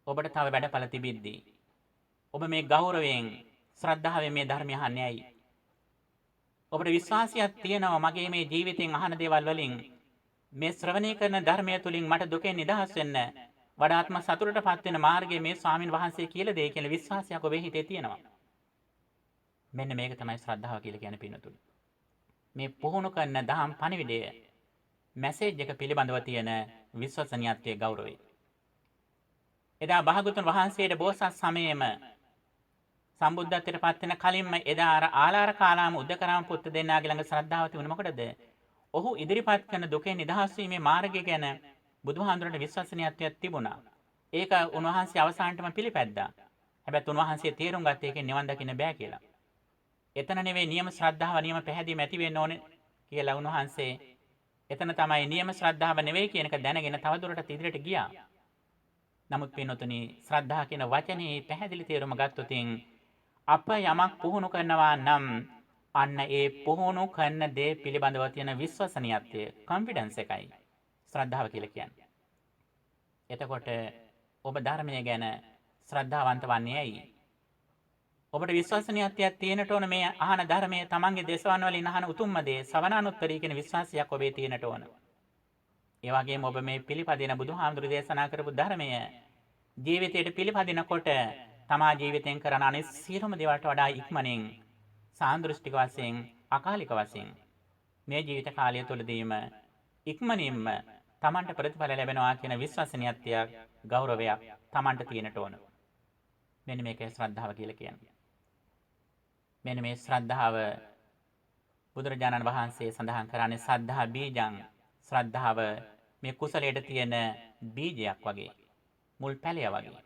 ඔබට තව වැඩපළ තිබිද්දී ඔබ මේ ගෞරවයෙන් ශ්‍රද්ධාවෙන් මේ ධර්මය අහන්නේ ඇයි? ඔබට විශ්වාසයක් තියෙනවා මගේ මේ ජීවිතෙන් අහන දේවල් වලින් මේ ශ්‍රවණය කරන ධර්මය තුලින් මට දුකෙන් නිදහස් වෙන්න වඩාත්ම සතුටටපත් වෙන මාර්ගය මේ ස්වාමින් වහන්සේ කියලා දෙයි කියලා විශ්වාසයක් ඔබේ හිතේ තියෙනවා. මෙන්න මේක තමයි ශ්‍රද්ධාව කියලා කියන්නේ පින්වතුනි. මේ පුහුණු කරන දහම් පණිවිඩය මැසේජ් එක පිළිබඳව තියෙන විශ්වසනීයත්වයේ ගෞරවය. එදා භාගතුන් වහන්සේට බෝසත් සමයේම සම්බුද්ධත්වයට පත් වෙන කලින්ම එදා අර ආලාර කාලාම උද්දකරාම පුත්ත දෙන්නාගේ ළඟ ශ්‍රද්ධාව තිබුණේ මොකටද? ඔහු ඉදිරිපත් කරන දුකෙන් නිදහස් වීමේ මාර්ගය ගැන බුදුහාඳුරට විශ්වසනීයත්වයක් තිබුණා. ඒක උන්වහන්සේ අවසානටම පිළිපැද්දා. හැබැයි උන්වහන්සේ තේරුම් ගත්ත එකෙන් නිවන් දකින්න බෑ කියලා. එතන නෙවෙයි නියම ශ්‍රද්ධාව නියම පැහැදීම ඇති වෙන්න ඕනේ කියලා උන්වහන්සේ එතන තමයි නියම ශ්‍රද්ධාව නෙවෙයි කියන එක දැනගෙන තවදුරටත් ඉදිරියට ගියා. නමුත් පින්වතුනි ශ්‍රද්ධා කියන වචනේ පැහැදිලි තේරුම ගත්තොතින් අප යමක් පුහුණු කරනවා නම් අන්න ඒ පුහුණු කරන දේ පිළිබඳව තියෙන විශ්වසනීයත්වය කොන්ෆිඩන්ස් එකයි ශ්‍රද්ධාව කියලා කියන්නේ. එතකොට ඔබ ධර්මය ගැන ශ්‍රද්ධාවන්ත වන්නේ ඇයි? ඔබට විශ්වසනීයත්වයක් තියෙනට ඕන මේ අහන ධර්මයේ තමන්ගේ දේශවන් වලින් අහන උතුම්ම දේ සවනානුත්තරී කියන විශ්වාසයක් ඔබේ තියෙනට ඕන. ඒ වගේම ඔබ මේ පිළිපදින බුදුහාමුදුරු දේශනා කරපු ධර්මය ජීවිතයට පිළිපදිනකොට තමා ජීවිතෙන් කරන අනිත් සියලුම දේවල්ට වඩා ඉක්මනින් සාන්දෘෂ්ටික වශයෙන් අකාලික වශයෙන් මේ ජීවිත කාලය තුළදීම ඉක්මනින්ම තමන්ට ප්‍රතිඵල ලැබෙනවා කියන විශ්වසනීයත්වයක් ගෞරවයක් තමන්ට තියෙනට ඕන. මෙන්න මේකයි ශ්‍රද්ධාව කියලා කියන්නේ. මෙන්න මේ ශ්‍රද්ධාව බුදුරජාණන් වහන්සේ සඳහන් කරන්නේ සද්ධා බීජං. ශ්‍රද්ධාව මේ කුසලයට තියෙන බීජයක් වගේ මුල් පැලය වගේ.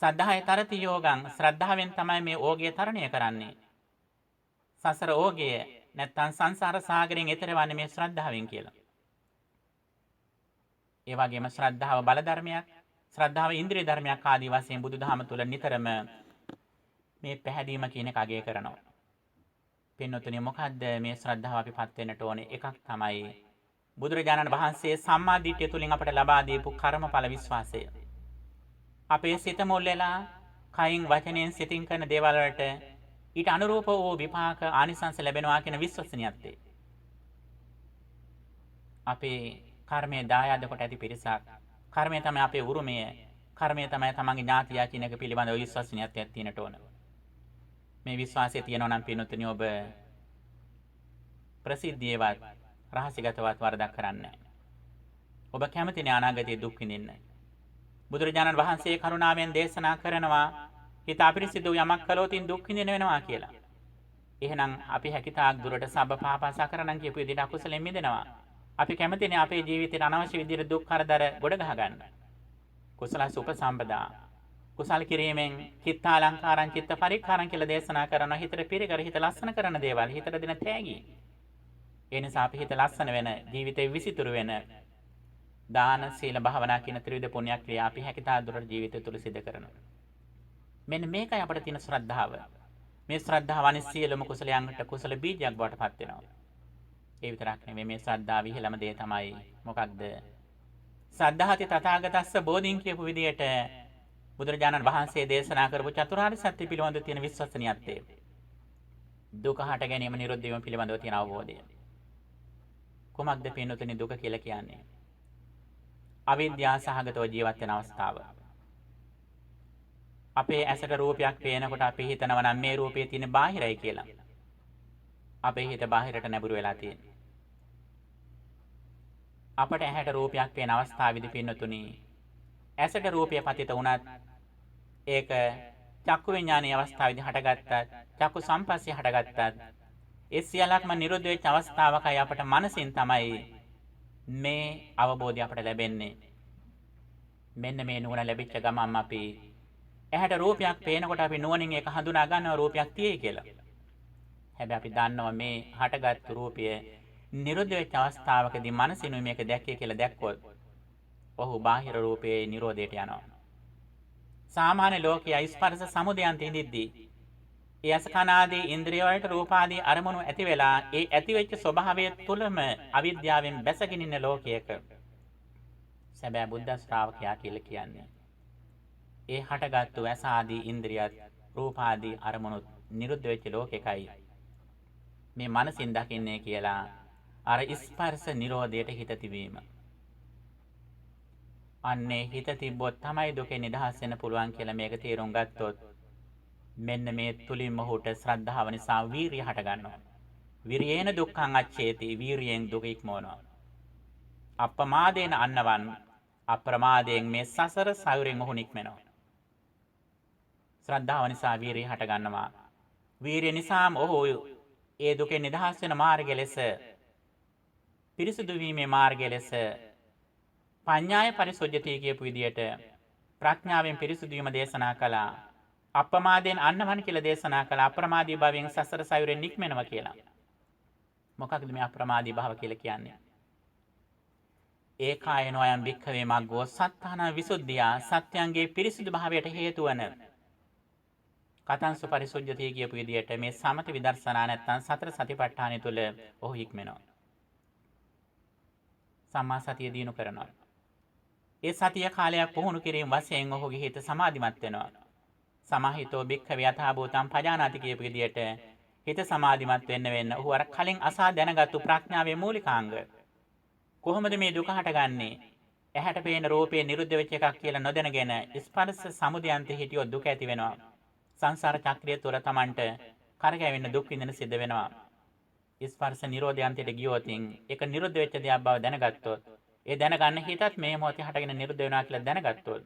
සද්ධාය තරති යෝගං. ශ්‍රද්ධාවෙන් තමයි මේ ඕගය තරණය කරන්නේ. සසර ඕගය නැත්තම් සංසාර සාගරයෙන් එතර වන්නේ මේ ශ්‍රද්ධාවෙන් කියලා. ඒ වගේම ශ්‍රද්ධාව බල ධර්මයක්, ශ්‍රද්ධාව ඉන්ද්‍රිය ධර්මයක් ආදී වශයෙන් බුදුදහම තුල නිතරම මේ පැහැදීම කියන එක අගය කරනවා. පින්වතුනි මොකද්ද මේ ශ්‍රද්ධාව අපිපත් වෙන්නට ඕනේ? එකක් තමයි බුදුරජාණන් වහන්සේ සම්මා දිට්ඨිය තුලින් අපට ලබා දීපු කර්මඵල විශ්වාසය. අපේ සිත මුල් වෙලා කයින් වචනයෙන් සිතින් කරන දේවල් වලට ඊට අනුරූප වූ විපාක ආනිසංස ලැබෙනවා කියන විශ්වසනීයත්වය. අපේ කර්මයේ දායාද කොට ඇති පිරිසක් කර්මය තමයි අපේ උරුමය, කර්මය තමයි තමන්ගේ ඥාතියා කියන එක පිළිබඳව විශ්වසනීයත්වයක් තියෙනට ඕන. මේ විශ්වාසය තියෙනවා නම් පින්වතුනි ඔබ ප්‍රසිද්ධියවත් රහසිගතවත් වරදක් කරන්නේ නැහැ. ඔබ කැමතිනේ අනාගතයේ දුක් විඳින්න. බුදුරජාණන් වහන්සේ කරුණාවෙන් දේශනා කරනවා හිත අපිරිසිදු යමක් කළොත් දුක් විඳින වෙනවා කියලා. එහෙනම් අපි හැකිතාක් දුරට සබ්බ පාපසකරණම් කියපු විදිහට අකුසලෙන් මිදෙනවා. අපි කැමතිනේ අපේ ජීවිතේට අනවශ්‍ය විදිහට දුක් කරදර ගොඩ ගහ ගන්න. කුසල සුපසම්පදා කුසල් කිරීමෙන් චිත්තාලංකාරං චිත්ත පරික්කාරං කියලා දේශනා කරනවා. හිතට පිරිකර හිත ලස්සන කරන දේවල් හිතට දෙන තෑගි. ඒ නිසා අපි හිත ලස්සන වෙන ජීවිතේ විසිතුරු වෙන දාන සීල භාවනා කියන ත්‍රිවිධ පුණ්‍යක් ක්‍රියා අපි හැකිතා දුරට ජීවිතය තුළ සිදු කරනවා. මෙන්න මේකයි අපිට තියෙන ශ්‍රද්ධාව. මේ ශ්‍රද්ධාව අනිත් සියලුම කුසලයන්ට කුසල බීජයක් බවට පත් වෙනවා. ඒ විතරක් නෙමෙයි මේ ශ්‍රද්ධාව ඉහළම දේ තමයි මොකක්ද? සද්ධාති තථාගතස්ස බෝධින් කියපු විදිහට බුදුරජාණන් වහන්සේ දේශනා කරපු චතුරාර්ය සත්‍ය පිළිබඳ තියෙන විශ්වසනීයත්වය. දුක හට ගැනීම නිරෝධ වීම පිළිබඳව තියෙන අවබෝධය. කොමක්ද පින්නතුනි දුක කියලා කියන්නේ? අවිද්‍යාව සහගතව ජීවත් වෙන අවස්ථාව. අපේ ඇසට රූපයක් පේනකොට අපි හිතනවා නම් මේ රූපයේ තියෙන බාහිරයි කියලා. අපේ හිත බාහිරට නැඹුරු වෙලා තියෙනවා. අපට ඇහැට රූපයක් පේන අවස්ථාවේදී පින්නතුනි ඇසට රූපය පතිත වුණත් ඒක චක්කු විඥානයේ අවස්ථාවේදී හටගත්තත් චක්කු සම්පස්සේ හටගත්තත් ඒ සියල්ලක්ම නිරෝධ වෙච්ච අවස්ථාවකයි අපට මනසින් තමයි මේ අවබෝධය අපට ලැබෙන්නේ. මෙන්න මේ නුවණ ලැබිච්ච ගමන් අපි ඇහැට රූපයක් පේනකොට අපි නුවණින් ඒක හඳුනා ගන්නවා රූපයක් තියෙයි කියලා. හැබැයි අපි දන්නවා මේ හටගත් රූපය නිරෝධ වෙච්ච අවස්ථාවකදී මනසිනුයි මේක දැක්කේ කියලා දැක්කොත් ඔහු බාහිර රූපයේ නිරෝධයට යනවා. සාමාන්‍ය ලෝකයේ ස්පර්ශ සමුදයන් තින්දිද්දී ඒ අසකනාදී ඉන්ද්‍රිය වලට රූපාදී අරමුණු ඇති වෙලා ඒ ඇති වෙච්ච ස්වභාවය තුළම අවිද්‍යාවෙන් බැසගෙන ඉන්න ලෝකයක සැබෑ බුද්ධ ශ්‍රාවකයා කියලා කියන්නේ ඒ හටගත්තු ඇස ආදී ඉන්ද්‍රියත් රූපාදී අරමුණු නිරුද්ධ වෙච්ච ලෝකයකයි මේ මනසින් දකින්නේ කියලා අර ස්පර්ශ නිරෝධයට හිත තිබීම. අන්නේ හිත තිබ්බොත් තමයි දුකේ නිදහස් වෙන්න පුළුවන් කියලා මේක තේරුම් ගත්තොත් මෙන්න මේ තුලින් මොහුට ශ්‍රද්ධාව නිසා වීරිය හට ගන්නවා. විරියේන දුක්ඛං අච්ඡේති වීරියෙන් දුක ඉක්මවනවා. අප්‍රමාදේන අන්නවන් අප්‍රමාදයෙන් මේ සසර සයුරෙන් මොහු නික්මෙනවා. ශ්‍රද්ධාව නිසා වීරිය හට ගන්නවා. වීරිය නිසාම ඔහු ඒ දුකෙන් නිදහස් වෙන මාර්ගය ලෙස පිරිසුදු වීමේ මාර්ගය ලෙස පඤ්ඤාය පරිසොජ්ජති කියපු විදියට ප්‍රඥාවෙන් පිරිසුදු වීම දේශනා කළා. අප්‍රමාදයෙන් අන්නවන් කියලා දේශනා කළා. අප්‍රමාදී භාවයෙන් සසර සයුරෙන් නික්මෙනවා කියලා. මොකක්ද මේ අප්‍රමාදී භාව කියලා කියන්නේ? ඒකායනෝ අයං භික්ඛවේ මග්ගෝ සත්තාන විසුද්ධිය සත්‍යංගේ පිරිසුදු භාවයට හේතු වන කතංසු පරිසුද්ධිය කියපු විදියට මේ සමත විදර්ශනා නැත්තම් සතර සතිපට්ඨානය තුල ඔහු හික්මෙනවා. සම්මා සතිය දිනු කරනවා. ඒ සතිය කාලයක් පුහුණු කිරීම වශයෙන් ඔහුගේ හිත සමාධිමත් වෙනවා. සමාහිතෝ භික්ඛවේ යථා භූතං පජානාති කියපු විදියට හිත සමාධිමත් වෙන්න ඔහු අර කලින් අසා දැනගත්තු ප්‍රඥාවේ මූලිකාංග කොහොමද මේ දුක හටගන්නේ? ඇහැට පේන රූපේ නිරුද්ධ වෙච්ච එකක් කියලා නොදැනගෙන ස්පර්ශ සමුදයන්තේ හිටියොත් දුක ඇති වෙනවා. සංසාර චක්‍රය තුළ Tamanට කරකැවෙන්න දුක් විඳින සිද්ධ වෙනවා. ස්පර්ශ නිරෝධයන්තයට ගියොත් ඒක නිරුද්ධ වෙච්ච දෙයක් බව දැනගත්තොත් ඒ දැනගන්න හිතත් මේ මොහොතේ හටගෙන නිරුද්ධ වෙනවා කියලා දැනගත්තොත්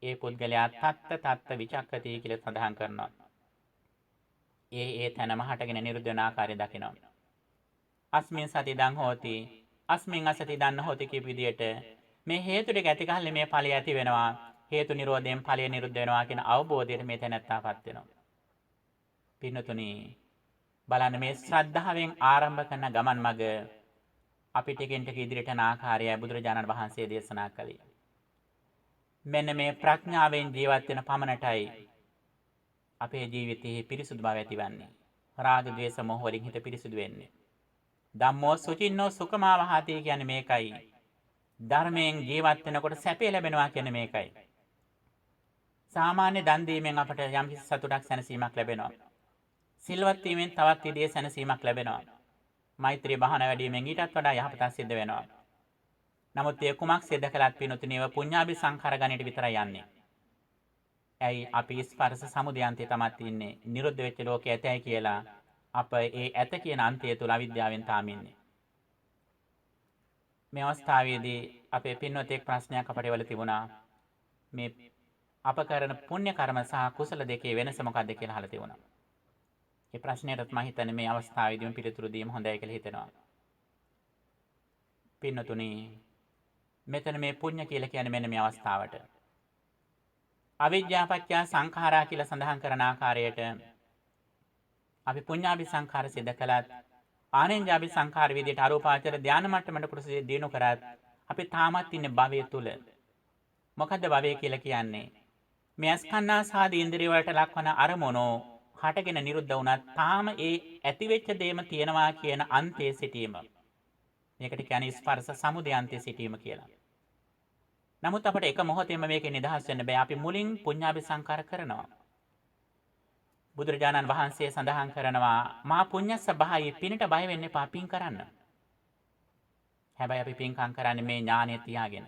ඒ පුද්ගලයා තත්ත විචක්කති කියලා සඳහන් කරනවා. ඒ තැනම හටගෙන නිරුද්ධ වෙන ආකාරය දකිනවා. අස්මින් සති දං හෝති අස්මින් අසති දන්න හෝති කියපු විදියට මේ හේතු ටික ඇති කල්ලි මේ ඵලය ඇති වෙනවා. හේතු නිරෝධයෙන් ඵලය නිරුද්ධ වෙනවා කියන අවබෝධයට මේ තැනත්තාපත් වෙනවා. පින්නතුනි බලන්න මේ ශ්‍රද්ධාවෙන් ආරම්භ කරන ගමන් මඟ අපි ටිකෙන් ටික ඉදිරියට යන ආකාරයයි බුදුරජාණන් වහන්සේ දේශනා කළේ. මෙන්න මේ ප්‍රඥාවෙන් ජීවත් වෙන පමණටයි අපේ ජීවිතයේ පිරිසුදු බව ඇතිවන්නේ. රාග ද්වේෂ මොහ වලින් හිත පිරිසුදු වෙන්නේ. ධම්මෝ සුචින්නෝ සුඛමාවහති කියන්නේ මේකයි. ධර්මයෙන් ජීවත් වෙනකොට සැපය ලැබෙනවා කියන්නේ මේකයි. සාමාන්‍ය දන් දීමෙන් අපට යම් කිසි සතුටක් සැනසීමක් ලැබෙනවා. සිල්වත් වීමෙන් තවත් විදිහේ සැනසීමක් ලැබෙනවා. මෛත්‍රී භාවනා වැඩිවීමෙන් ඊටත් වඩා යහපතක් සිද්ධ වෙනවා. නමුත් ඒ කුමක් සිද්ධ කළත් පිනුතුණේව පුඤ්ඤාභි සංඛාර ගණයට විතරයි යන්නේ. ඇයි අපි ස්පර්ශ සමුදයන්තේ තමත් ඉන්නේ. නිරුද්ධ වෙච්ච ලෝකයේ ඇතයි කියලා අප ඒ ඇත කියන අන්තය තුල අවිද්‍යාවෙන් තාම ඉන්නේ. මේ අවස්ථාවේදී අපේ පින්වතෙක් ප්‍රශ්නයක් අපට එවල තිබුණා. මේ අප කරන පුණ්‍ය කර්ම සහ කුසල දෙකේ වෙනස මොකක්ද කියලා අහලා තිබුණා. මේ ප්‍රශ්නයටත් මම හිතන්නේ මේ අවස්ථාවේදීම පිළිතුරු දීම හොඳයි කියලා හිතෙනවා. පින්නතුනි මෙතන මේ පුණ්‍ය කියලා කියන්නේ මෙන්න මේ අවස්ථාවට. අවිද්‍යාපච්චය සංඛාරා කියලා සඳහන් කරන ආකාරයට අපි පුඤ්ඤාභි සංඛාර සිද්ධ කළත් ආනෙන්ජාපි සංඛාර විදියට අරූපාවචර ධානය මට්ටමට කුසලයේ දිනු කරත් අපි තාමත් ඉන්නේ භවය තුල. මොකද්ද භවය කියලා කියන්නේ? මේ අස්කන්නාසාදී ඉන්ද්‍රිය වලට ලක්වන අරමුණු හටගෙන නිරුද්ධ වුණත් තාම ඒ ඇතිවෙච්ච දේම තියෙනවා කියන අන්තයේ සිටීම. මේකට කියන්නේ ස්පර්ශ සමුදය අන්තයේ සිටීම කියලා. නමුත් අපිට එක මොහොතේම මේකේ නිදහස් වෙන්න බෑ. අපි මුලින් පුඤ්ඤාභි සංකාර කරනවා. බුදුරජාණන් වහන්සේ සඳහන් කරනවා මා පුඤ්ඤස්ස බහයි පිනට බය වෙන්න එපා පින් කරන්න. හැබැයි අපි පින්කම් කරන්නේ මේ ඥානය තියාගෙන.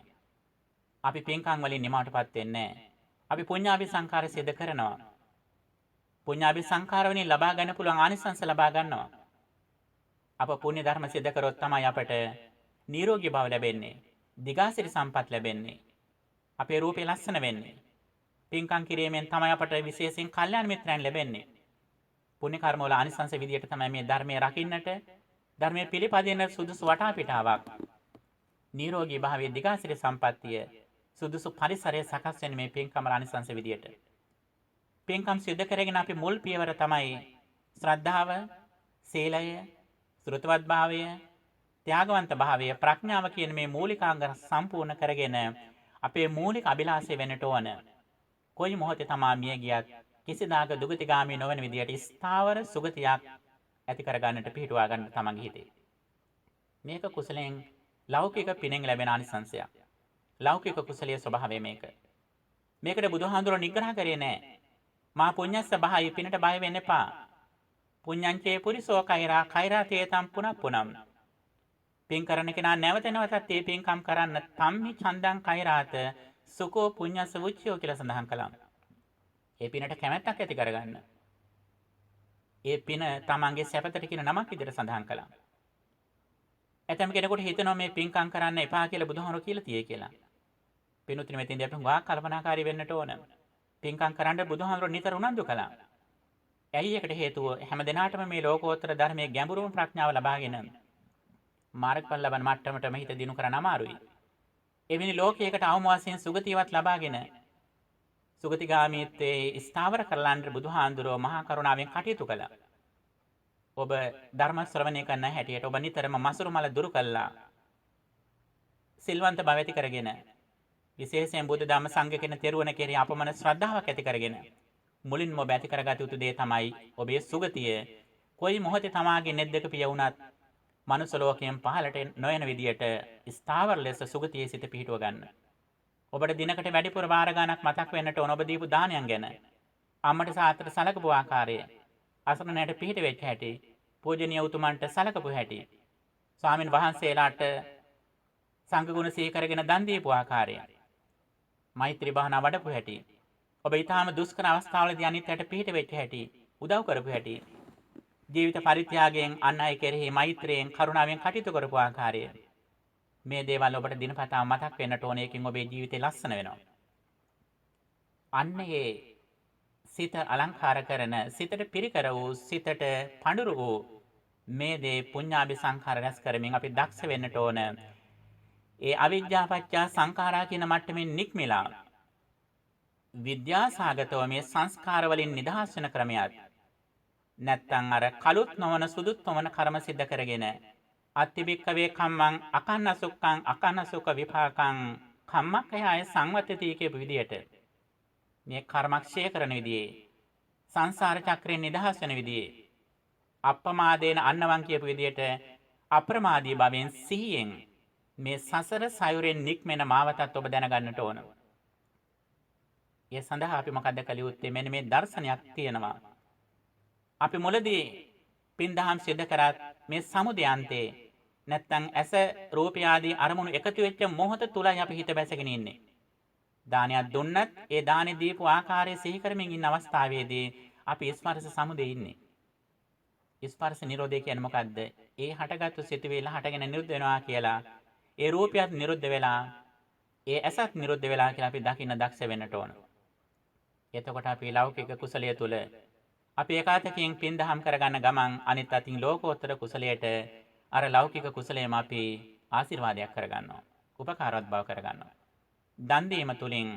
අපි පින්කම් වලින් නිමාවටපත් වෙන්නේ නැහැ. අපි පුඤ්ඤාභි සංකාර සිද්ධ කරනවා. පුඤ්ඤාභි සංකාර වලින් ලබා ගන්න පුළුවන් ආනිසංස ලබා ගන්නවා. අප පුණ්‍ය ධර්ම සිද්ධ කරොත් තමයි අපට නිරෝගී භව ලැබෙන්නේ. දිගාසිරි සම්පත් ලැබෙන්නේ. අපේ රූපේ ලස්සන වෙන්නේ. පින්කම් කිරීමෙන් තමයි අපට විශේෂයෙන් කල්යාණ මිත්‍රයන් ලැබෙන්නේ. පුණ්‍ය කර්ම වල ආනිසංස විදියට තමයි මේ ධර්මයේ රකින්නට ධර්මයේ පිළිපදින සුදුසු වටාපිටාවක්. නිරෝගී භාවයේ දිගාසිරි සම්පත්තිය සුදුසු පරිසරය සකස් වෙන්නේ මේ පින්කම් ආනිසංස විදියට. පින්කම් සිද්ධ කරගෙන අපි මුල් පියවර තමයි ශ්‍රද්ධාව, සීලය, ශ්‍රුතවත් භාවය, ත්‍යාගවන්ත භාවය, ප්‍රඥාව කියන මේ මූලිකාංග සම්පූර්ණ කරගෙන අපේ මූලික අභිලාෂය වෙන්නට ඕන. කොයි මොහොතේ තමා මිය ගියත් කිසිදාක දුගතිගාමී නොවන විදියට ස්ථාවර සුගතියක් ඇති කරගන්නට පිහිටුවා ගන්න තමන්ගේ හිතේ. මේක කුසලයෙන් ලෞකික පිනෙන් ලැබෙන ආනිසංසයක්. ලෞකික කුසලයේ ස්වභාවය මේක. මේකට බුදුහාඳුර නිග්‍රහ කරේ නැහැ. මා පුඤ්ඤස්ස බහයි පිනට බය වෙන්න එපා. පුඤ්ඤංචේ පුරිසෝ කෛරා කෛරා තේතම් පුනප්පුනම්. පින් කරන කෙනා නැවත නැවතත් මේ පින්කම් කරන්න තම්හි චන්දං කෛරාත සුකෝ පුඤ්ඤස්ස උච්චයෝ කියලා සඳහන් කළා. ඒ පිනට කැමැත්තක් ඇති කරගන්න. ඒ පින තමන්ගේ සැපතට කියන නමක් විදිහට සඳහන් කළා. ඇතම් කෙනෙකුට හිතෙනවා මේ පින්කම් කරන්න එපා කියලා බුදුහාමුදුරුවෝ කියලා තියෙයි කියලා. පිනුත්‍රි මෙතෙන්දී අපි හුඟා කල්පනාකාරී වෙන්නට ඕන. පින්කම් කරන්න බුදුහාමුදුරුවෝ නිතර උනන්දු කළා. ඇයි ඒකට හේතුව? හැම දිනාටම මේ ලෝකෝත්තර ධර්මයේ ගැඹුරුම ප්‍රඥාව ලබාගෙන මාර්ගඵල ලබන මට්ටමටම හිත දිනු කරන්න අමාරුයි. එවැනි ලෝකයකට අවම වශයෙන් සුගතියවත් ලබාගෙන සුගතිගාමීත්වයේ ස්ථාවර කරලන්න බුදුහාඳුරෝ මහා කරුණාවෙන් කටයුතු කළා. ඔබ ධර්ම ශ්‍රවණය කරන හැටියට ඔබ නිතරම මසුරු මල දුරු කළා. සිල්වන්ත බව ඇති කරගෙන විශේෂයෙන් බුදු දහම සංඝ කියන තෙරුවන කෙරෙහි අපමණ ශ්‍රද්ධාවක් ඇති කරගෙන මුලින්ම ඔබ ඇති කරගත යුතු දේ තමයි ඔබේ සුගතිය. කොයි මොහොතේ තමාගේ නෙද්දක පිය වුණත් මනුස්ස ලෝකයෙන් පහළට නොයන විදියට ස්ථාවර ලෙස සුගතියේ සිට පිහිටුව ගන්න. ඔබට දිනකට වැඩිපුර වාර ගණක් මතක් වෙන්නට ඕන ඔබ දීපු දානයන් ගැන. අම්මට සාතට සලකපු ආකාරය, අසරණයට පිහිට වෙච්ච හැටි, පූජනීය උතුමන්ට සලකපු හැටි, ස්වාමින් වහන්සේලාට සංඝ ගුණ සිහි කරගෙන දන් දීපු ආකාරය, මෛත්‍රී භාවනා වඩපු හැටි, ඔබ ඊටාම දුෂ්කර අවස්ථාවලදී අනිත්යට පිහිට වෙච්ච හැටි, උදව් කරපු හැටි, ජීවිත පරිත්‍යාගයෙන් අන් අය කෙරෙහි මෛත්‍රියෙන් කරුණාවෙන් කටයුතු කරපු ආකාරය, මේ දේවල් ඔබට දිනපතා මතක් වෙන්නට ඕන. එකකින් ඔබේ ජීවිතේ ලස්සන වෙනවා. අන්නේ සිත අලංකාර කරන, සිතට පිරිකර වූ, සිතට පඳුරු වූ මේ දේ පුඤ්ඤාභි සංඛාර රැස් කරමින් අපි දක්ෂ වෙන්නට ඕන. ඒ අවිජ්ජාපච්චය සංඛාරා කියන මට්ටමින් නික්මිලා විද්‍යාසාගතව මේ සංස්කාර වලින් නිදහස් වෙන ක්‍රමයක්. නැත්තම් අර කලුත් නොවන සුදුත් නොවන කර්ම සිද්ධ කරගෙන අත්තිබික්කවේ කම්මං අකන්නසුක්ඛං අකන්නසුක විපාකං කම්මක්ඛයාය සංවත්තති කියපු විදියට මේ කර්මක්ෂය කරන විදිහේ සංසාර චක්‍රයෙන් නිදහස් වෙන විදිහේ අප්‍රමාදේන අන්නවන් කියපු විදියට අප්‍රමාදී භවෙන් සිහියෙන් මේ සසර සයුරෙන් නික්මෙන මාවතත් ඔබ දැනගන්නට ඕන. ඒ සඳහා අපි මොකද්ද කළ යුත්තේ? මෙන්න මේ දර්ශනයක් තියෙනවා. අපි මුලදී පින්දහම් සිද්ධ කරත් මේ සමුදයන්තේ නැත්තම් ඇස රූපය ආදී අරමුණු එකතු වෙච්ච මොහොත තුලයි අපි හිත බැසගෙන ඉන්නේ. දානයක් දුන්නත් ඒ දානේ දීපු ආකාරය සිහි කරමින් ඉන්න අවස්ථාවේදී අපි ස්පර්ශ සමුදේ ඉන්නේ. ස්පර්ශ නිරෝධය කියන්නේ මොකද්ද? ඒ හටගත්තු සිතුවිල්ල හටගෙන නිරුද්ධ වෙනවා කියලා. ඒ රූපයත් නිරුද්ධ වෙලා, ඒ ඇසත් නිරුද්ධ වෙලා කියලා අපි දකින්න දක්ෂ වෙන්නට ඕන. එතකොට අපි ලෞකික කුසලයේ තුල අපි ඒකාතකින් පින් දහම් කරගන්න ගමන් අනිත් අතින් ලෝකෝත්තර කුසලයට අර ලෞකික කුසලයේම අපි ආශිර්වාදයක් කරගන්නවා. උපකාරවත් බව කරගන්නවා. දන් දීම තුලින්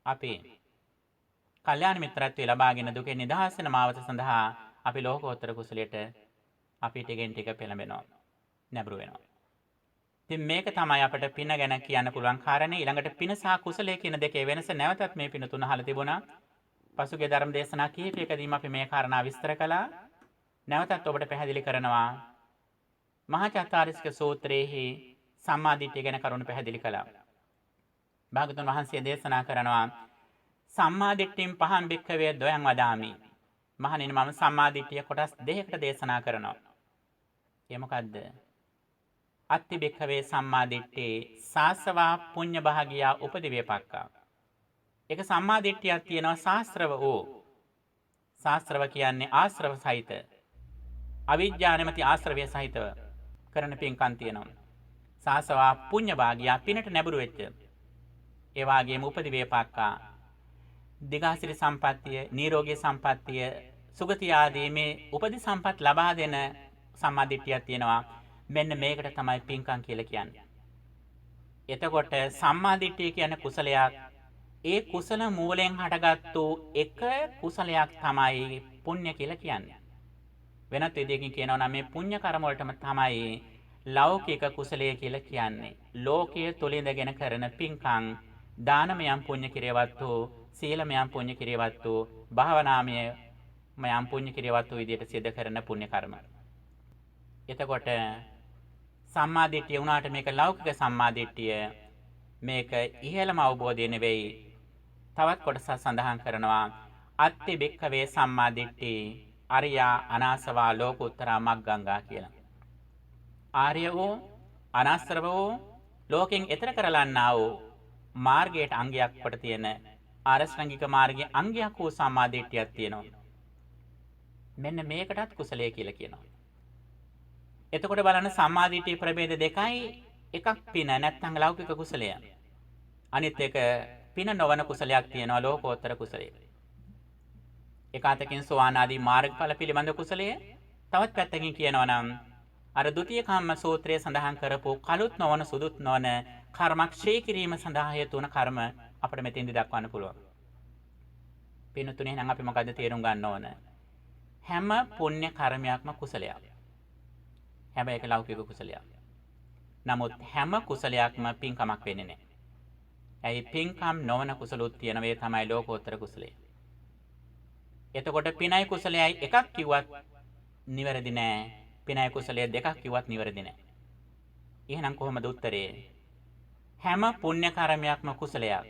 අපි කල්යාණ මිත්‍රත්වයේ ලබාගෙන දුකෙන් නිදහස් වෙන මාවත සඳහා අපි ලෝකෝත්තර කුසලයට අපි ටිකෙන් ටික පෙළඹෙනවා. නැඹුරු වෙනවා. ඉතින් මේක තමයි අපිට පින ගැන කියන්න පුළුවන් කාරණේ. ඊළඟට පින සහ කුසලයේ කියන දෙකේ වෙනස නැවතත් මේ පින තුන අහලා තිබුණා. පසුගිය ධර්ම දේශනා කිහිපයකදීම අපි මේ කාරණා විස්තර කළා. නැවතත් ඔබට පැහැදිලි කරනවා. මහා චත්තාරිස්ක සූත්‍රයේහි සම්මාදිට්ඨිය ගැන කරුණු පැහැදිලි කළා. භාගතුන් වහන්සේ දේශනා කරනවා සම්මාදිට්ඨියෙන් පහන් බික්කවේ දොයන් වදාමි. මහණෙනි මම සම්මාදිට්ඨිය කොටස් දෙකකට දේශනා කරනවා. ඒ මොකද්ද? අත්ති බික්කවේ සම්මාදිට්ඨේ සාසවා පුඤ්ඤ භාගියා උපදිවේපක්කා. ඒක සම්මාදිට්ඨියක් තියෙනවා ශාස්ත්‍රව වූ. ශාස්ත්‍රව කියන්නේ ආශ්‍රව සහිත. අවිජ්ජා නැමැති ආශ්‍රවය සහිතව කරන පින්කම් තියෙනවා. සාසවා පුඤ්ඤ භාගියා පිනට නැඹුරු වෙච්ච. ඒ වගේම උපදිවේපක්කා දිගාසිරි සම්පත්තිය, නිරෝගී සම්පත්තිය, සුගති ආදී මේ උපදි සම්පත් ලබා දෙන සම්මාදිට්ඨියක් තියෙනවා. මෙන්න මේකට තමයි පින්කම් කියලා කියන්නේ. එතකොට සම්මාදිට්ඨිය කියන්නේ කුසලයක්. ඒ කුසල මූලයෙන් හටගත්තු එක කුසලයක් තමයි පුණ්‍ය කියලා කියන්නේ. වෙනත් විදිහකින් කියනවා නම් මේ පුණ්‍ය කර්ම වලටම තමයි ලෞකික කුසලයේ කියලා කියන්නේ. ලෝකයේ තුලින්දගෙන කරන පින්කම් දානමයන් පුණ්‍ය කිරේවත්තු, සීලමයන් පුණ්‍ය කිරේවත්තු, භාවනාමයන් පුණ්‍ය කිරේවත්තු විදිහට සිදු කරන පුණ්‍ය කර්ම. එතකොට සම්මාදිට්ඨිය වුණාට මේක ලෞකික සම්මාදිට්ඨිය. මේක ඉහළම අවබෝධය නෙවෙයි. තවත් කොටසක් සඳහන් කරනවා අත්ති බික්කවේ සම්මාදිට්ඨි අරියා අනාසවා ලෝකුත්තරා මග්ගංගා කියලා. ආර්ය වූ අනාශ්‍රව වූ ලෝකෙන් එතර කරලන්නා වූ මාර්ගයට අංගයක් කොට තියෙන ආරෂ්ඨාංගික මාර්ගයේ අංගයක් වූ සම්මාදිට්ඨියක් තියෙනවා. මෙන්න මේකටත් කුසලයේ කියලා කියනවා. එතකොට බලන්න සම්මාදිට්ඨිය ප්‍රභේද දෙකයි. එකක් පින නැත්නම් ලෞකික කුසලය. අනිත් එක පින නොවන කුසලයක් තියෙනවා ලෝකෝත්තර කුසලය. එක අතකින් සෝවාන් ආදී මාර්ගඵල පිළිබඳ කුසලය. තවත් පැත්තකින් කියනවා නම් අර ဒုတိ ය කම්ම සූත්‍රයේ සඳහන් කරපු කලුත් නොවන සුදුත් නොවන කර්මක්ෂය කිරීම සඳහා හේතු වන කර්ම අපිට මෙතෙන්දි දක්වන්න පුළුවන්. පින තුනේ නම් අපි මොකද්ද තේරුම් ගන්න ඕන? හැම පුණ්‍ය කර්මයක්ම කුසලයක්. හැබැයි ඒක ලෞකික කුසලයක්. නමුත් හැම කුසලයක්ම පින්කමක් වෙන්නේ නැහැ. ඇයි පින්කම් නොවන කුසලොත් තියෙන වේ තමයි ලෝකෝත්තර කුසලය. එතකොට පිනයි කුසලයයි එකක් කිව්වත් නිවැරදි නෑ. පිනයි කුසලය දෙකක් කිව්වත් නිවැරදි නෑ. එහෙනම් කොහොමද උත්තරේ? හැම පුණ්‍ය කර්මයක්ම කුසලයක්.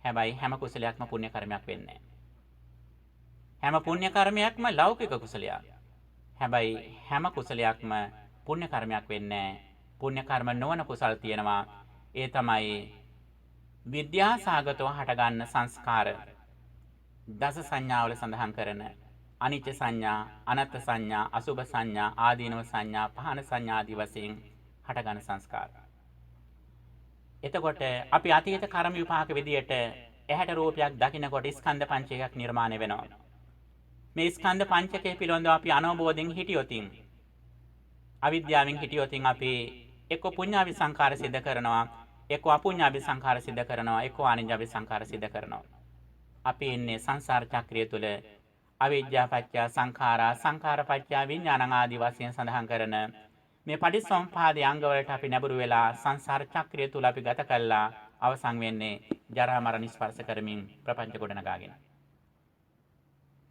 හැබැයි හැම කුසලයක්ම පුණ්‍ය කර්මයක් වෙන්නේ නෑ. හැම පුණ්‍ය කර්මයක්ම ලෞකික කුසලයක්. හැබැයි හැම කුසලයක්ම පුණ්‍ය කර්මයක් වෙන්නේ නැහැ. පුණ්‍ය කර්ම නොවන කුසල් තියෙනවා. ඒ තමයි විද්‍යාසගතව හටගන්න සංස්කාර. දස සංඥාවල සඳහන් කරන අනිත්‍ය සංඥා, අනත්ත් සංඥා, අසුභ සංඥා, ආදීනව සංඥා, පහන සංඥා ආදී වශයෙන් හටගන්න සංස්කාර. එතකොට අපි අතීත කර්ම විපාක විදියට ඇහැට රූපයක් දකිනකොට ස්කන්ධ පංචකයක් නිර්මාණය වෙනවා. මේ ස්කන්ධ පංචකය පිළිබඳව අපි අනවබෝධයෙන් හිටියොතින් අවිද්‍යාවෙන් හිටියොතින් අපි එක්ක පුඤ්ඤාවි සංඛාර සිද්ධ කරනවා, එක්ක අපුඤ්ඤාවි සංඛාර සිද්ධ කරනවා, එක්ක ආනිඤ්ඤාවි සංඛාර සිද්ධ කරනවා. අපි ඉන්නේ සංසාර චක්‍රය තුල අවිද්‍යා පත්‍ය සංඛාරා, සංඛාර පත්‍ය විඥානං ආදී වශයෙන් සඳහන් කරන මේ පටිච්චසමුප්පාදයේ අංග වලට අපි නැඹුරු වෙලා සංසාර චක්‍රය තුල අපි ගත කළා. අවසන් වෙන්නේ ජරා මරණ ස්පර්ශ කරමින් ප්‍රපංච ගොඩනගාගෙන.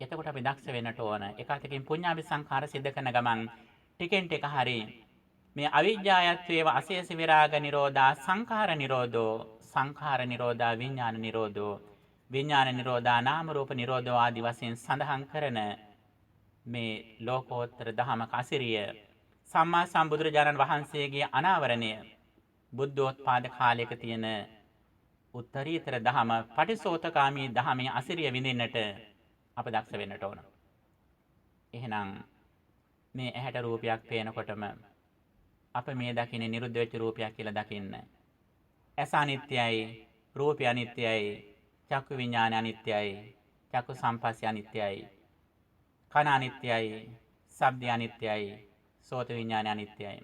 එතකොට අපි දක්ෂ වෙන්නට ඕන. එකwidehatකින් පුඤ්ඤාවි සංඛාර සිද්ධ කරන ගමන් ටිකෙන් ටික හරි මේ අවිජ්ජායත්වේව අශේෂ විරාග නිරෝධා සංඛාර නිරෝධෝ, සංඛාර නිරෝධා විඥාන නිරෝධෝ, විඥාන නිරෝධා නාම රූප නිරෝධෝ ආදී වශයෙන් සඳහන් කරන මේ ලෝකෝත්තර ධමක අසිරිය සම්මා සම්බුදුරජාණන් වහන්සේගේ අනාවරණය බුද්ධෝත්පාද කාලයක තියෙන උත්තරීතර ධම පටිසෝතකාමී ධමයේ අසිරිය විඳින්නට අප දක්ෂ වෙන්නට ඕන. එහෙනම් මේ ඇහැට රූපයක් පේනකොටම අප මේ දකින්නේ නිරුද්ධ වෙච්ච රූපයක් කියලා දකින්න. ඇස අනිත්‍යයි, රූපය අනිත්‍යයි, චක්කු විඥාන අනිත්‍යයි, චක්කු සම්පස්සය අනිත්‍යයි, කන අනිත්‍යයි, ශබ්ද අනිත්‍යයි, සෝත විඥාන අනිත්‍යයි,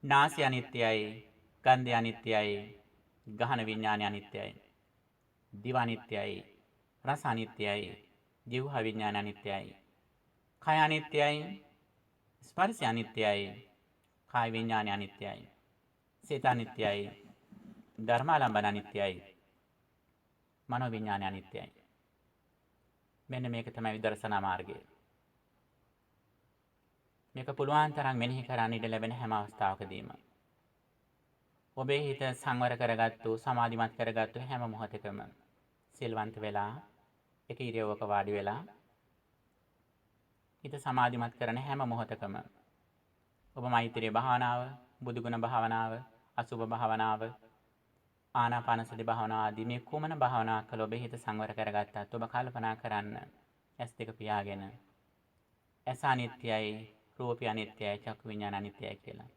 නාසය අනිත්‍යයි, ගන්ධය අනිත්‍යයි, ගහන විඥාන අනිත්‍යයි, දිව අනිත්‍යයි, රස අනිත්‍යයි, ජීවහ විඥාන අනිත්‍යයි, කය අනිත්‍යයි, ස්පර්ශය අනිත්‍යයි. කාය විඥානය අනිත්‍යයි. සිත අනිත්‍යයි. ධර්මාලම්බන අනිත්‍යයි. මනෝ විඥානය අනිත්‍යයි. මෙන්න මේක තමයි විදර්ශනා මාර්ගය. මේක පුළුවන් තරම් මෙනෙහි කරන්න ඉඩ ලැබෙන හැම අවස්ථාවකදීම ඔබේ හිත සංවර කරගත්තු සමාධිමත් කරගත්තු හැම මොහොතකම සිල්වන්ත වෙලා එක ඉරියව්වක වාඩි වෙලා හිත සමාධිමත් කරන හැම මොහොතකම ඔබ මෛත්‍රී භාවනාව, බුදුගුණ භාවනාව, අසුභ භාවනාව, ආනාපානසති භාවනාව ආදී මේ කුමන භාවනාවක් කළ ඔබේ හිත සංවර කරගත්තත් ඔබ කල්පනා කරන්න ඇස් දෙක පියාගෙන ඇස අනිත්‍යයි, රූපය අනිත්‍යයි, චක්කු විඤ්ඤාණ අනිත්‍යයි කියලා.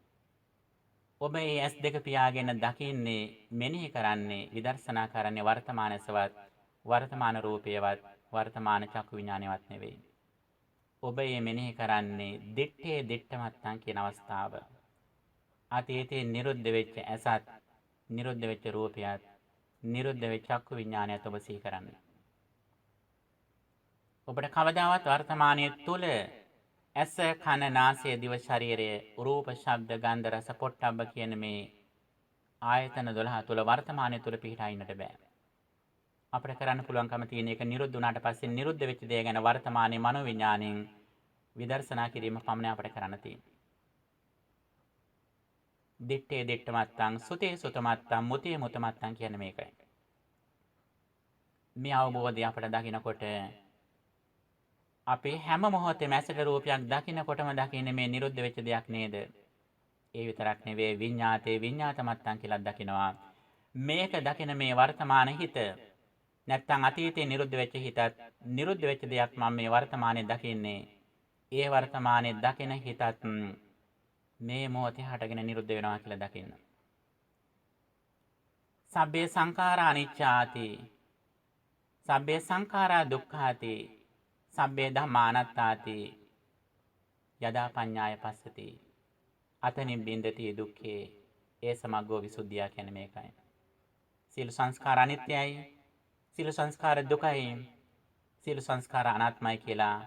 ඔබ මේ ඇස් දෙක පියාගෙන දකින්නේ මෙනෙහි කරන්නේ විදර්ශනා කරන්නේ වර්තමානසවත් වර්තමාන රූපයවත් වර්තමාන චක්කු විඤ්ඤාණයවත් නෙවෙයි. ඔබ මේ මෙනෙහි කරන්නේ දිත්තේ දිත්තමත්තන් කියන අවස්ථාව. අතීතේ නිරුද්ධ වෙච්ච ඇසත්, නිරුද්ධ වෙච්ච රූපයත්, නිරුද්ධ වෙච්ච චක්කු විඤ්ඤාණයත් ඔබ සිහි කරන්නේ. ඔබට කවදාවත් වර්තමානයේ තුල ඇස, කන, නාසය, දිව, ශරීරය, රූප, ශබ්ද, ගන්ධ, රස, පොට්ටබ්බ කියන මේ ආයතන 12 තුල වර්තමානයේ තුල පිහිටා ඉන්නට බෑ. අපිට කරන්න පුළුවන්කම තියෙන එක නිරුද්ධ වුණාට පස්සේ නිරුද්ධ වෙච්ච දේ ගැන වර්තමානයේ මනෝ විඥාණයෙන් විදර්ශනා කිරීම පමණයි අපිට කරන්න තියෙන්නේ. දිත්තේ දිත්තමත්තං, සුතේ සුතමත්තං, මුතේ මුතමත්තං කියන්නේ මේකයි. මේ අවබෝධය අපිට දකිනකොට අපේ හැම මොහොතේම ඇසට රූපයක් දකිනකොටම දකින්නේ මේ නිරුද්ධ වෙච්ච දෙයක් නේද? ඒ විතරක් නෙවෙයි විඤ්ඤාතේ විඤ්ඤාතමත්තං කියලා දකිනවා. මේක දකින මේ වර්තමාන හිත නැත්තම් අතීතේ නිරුද්ධ වෙච්ච හිතත් නිරුද්ධ වෙච්ච දෙයක් මම මේ වර්තමානයේ දකින්නේ. ඒ වර්තමානයේ දකින හිතත් මේ මොහොතේ හටගෙන නිරුද්ධ වෙනවා කියලා දකින්න. සබ්බේ සංඛාරා අනිච්චාති. සබ්බේ සංඛාරා දුක්ඛාති. සබ්බේ ධම්මා අනාත්තාති. යදා පඤ්ඤාය පස්සති. අතනින් බින්දති දුක්ඛේ. ඒ සමග්ගෝ විසුද්ධිය කියන්නේ මේකයි. සීල සංස්කාර අනිත්‍යයි. සීල සංස්කාර දුකයි. සීල සංස්කාර අනාත්මයි කියලා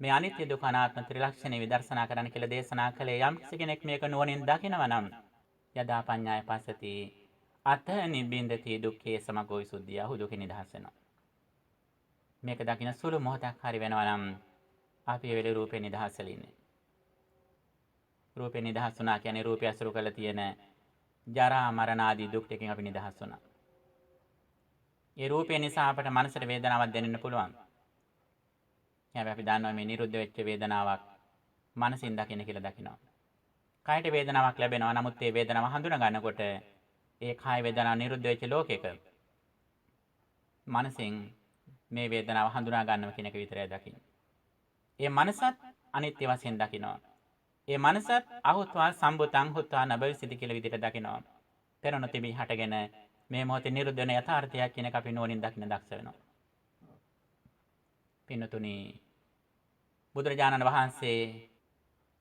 මේ අනිත්‍ය දුක අනාත්ම ත්‍රිලක්ෂණය විදර්ශනා කරන්න කියලා දේශනා කළේ යම් කෙනෙක් මේක නුවණින් දකිනවා නම් යදා පඤ්ඤාය පස්සති අත නිබ්බින්දති දුක්ඛේ සමග්ගෝ විසුද්ධිය ඔහු දුක නිදහස් වෙනවා. මේක දකින සුළු මොහොතක් හරි වෙනවා නම් අපි ඒ වෙලේ රූපේ නිදහස් වෙලා ඉන්නේ. රූපේ නිදහස් වුණා කියන්නේ රූපය අසුරු කරලා තියෙන ජරා මරණ ආදී දුක් ටිකෙන් අපි නිදහස් වුණා. ඒ රූපේ නිසා අපට මනසට වේදනාවක් දැනෙන්න පුළුවන්. හැබැයි අපි දන්නවා මේ නිරුද්ධ වෙච්ච වේදනාවක් මනසින් දකින්න කියලා දකිනවා. කායට වේදනාවක් ලැබෙනවා. නමුත් මේ වේදනාව හඳුනා ගන්නකොට ඒ කාය වේදනාව නිරුද්ධ වෙච්ච ලෝකයක මනසින් මේ වේදනාව හඳුනා ගන්නවා කියන එක විතරයි දකින්නේ. ඒ මනසත් අනිත්‍ය වශයෙන් දකිනවා. ඒ මනසත් අහුත්වා සම්බුතං හුත්වා නබවිසිත කියලා විදිහට දකිනවා. පෙරණ තිබී හටගෙන මේ මොහොතේ නිරුද්ධ වෙන යථාර්ථයක් කියන එක අපි නෝනින් දකින්න දක්ෂ වෙනවා. පින්නතුනි බුදුරජාණන් වහන්සේ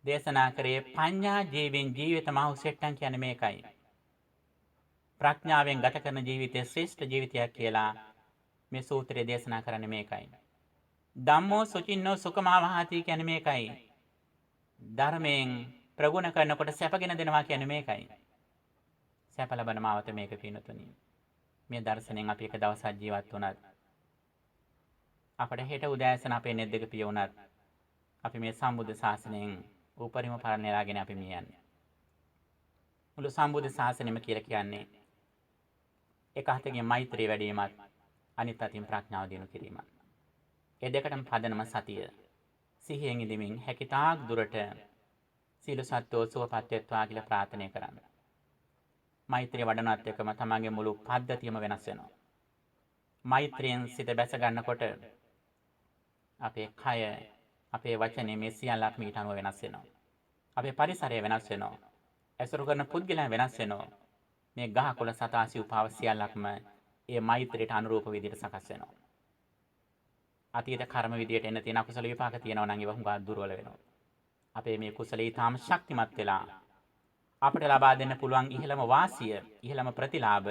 දේශනා කරේ පඤ්ඤා ජීවෙන් ජීවිත මහෞසෙට්ටන් කියන්නේ මේකයි. ප්‍රඥාවෙන් ගත කරන ජීවිතය ශ්‍රේෂ්ඨ ජීවිතයක් කියලා මේ සූත්‍රයේ දේශනා කරන්නේ මේකයි. ධම්මෝ සුචින්නෝ සුඛමාවහති කියන්නේ මේකයි. ධර්මයෙන් ප්‍රගුණ කරනකොට සැපගෙන දෙනවා කියන්නේ මේකයි. සැප ලබන මාවත මේක පින්නතුනි. මේ දර්ශනෙන් අපි එක දවසක් ජීවත් වුණත් අපට හෙට උදෑසන අපේ නෙත් දෙක පිය වුණත් අපි මේ සම්බුද්ධ ශාසනයෙන් උපරිම පරණ ලාගෙන අපි මේ යන්නේ. මුළු සම්බුද්ධ ශාසනයම කියලා කියන්නේ එක අතකින් මෛත්‍රී වැඩිවීමත් අනිත් අතින් ප්‍රඥාව දිනු කිරීමත්. ඒ දෙකටම පදනම සතිය. සිහියෙන් ඉඳමින් හැකිතාක් දුරට සීල සත්වෝ සුවපත් වෙත්වා කියලා ප්‍රාර්ථනා කරන්න. මෛත්‍රිය වඩනවත් එකම තමන්ගේ මුළු පද්ධතියම වෙනස් වෙනවා. මෛත්‍රියෙන් සිත බැස ගන්නකොට අපේ කය, අපේ වචනේ මේ සියල්ලක්ම ඊට අනුව වෙනස් වෙනවා. අපේ පරිසරය වෙනස් වෙනවා. ඇසුරු කරන පුද්ගලයන් වෙනස් වෙනවා. මේ ගහකොළ සතාසි උපාව සියල්ලක්ම ඒ මෛත්‍රියට අනුරූප විදිහට සකස් වෙනවා. අතීත කර්ම විදියට එන්න තියෙන අකුසල විපාක තියෙනවා නම් ඒවා හුඟා දුර්වල වෙනවා. අපේ මේ කුසලී තාම ශක්තිමත් වෙලා අපිට ලබා දෙන්න පුළුවන් ඉහළම වාසිය, ඉහළම ප්‍රතිලාභ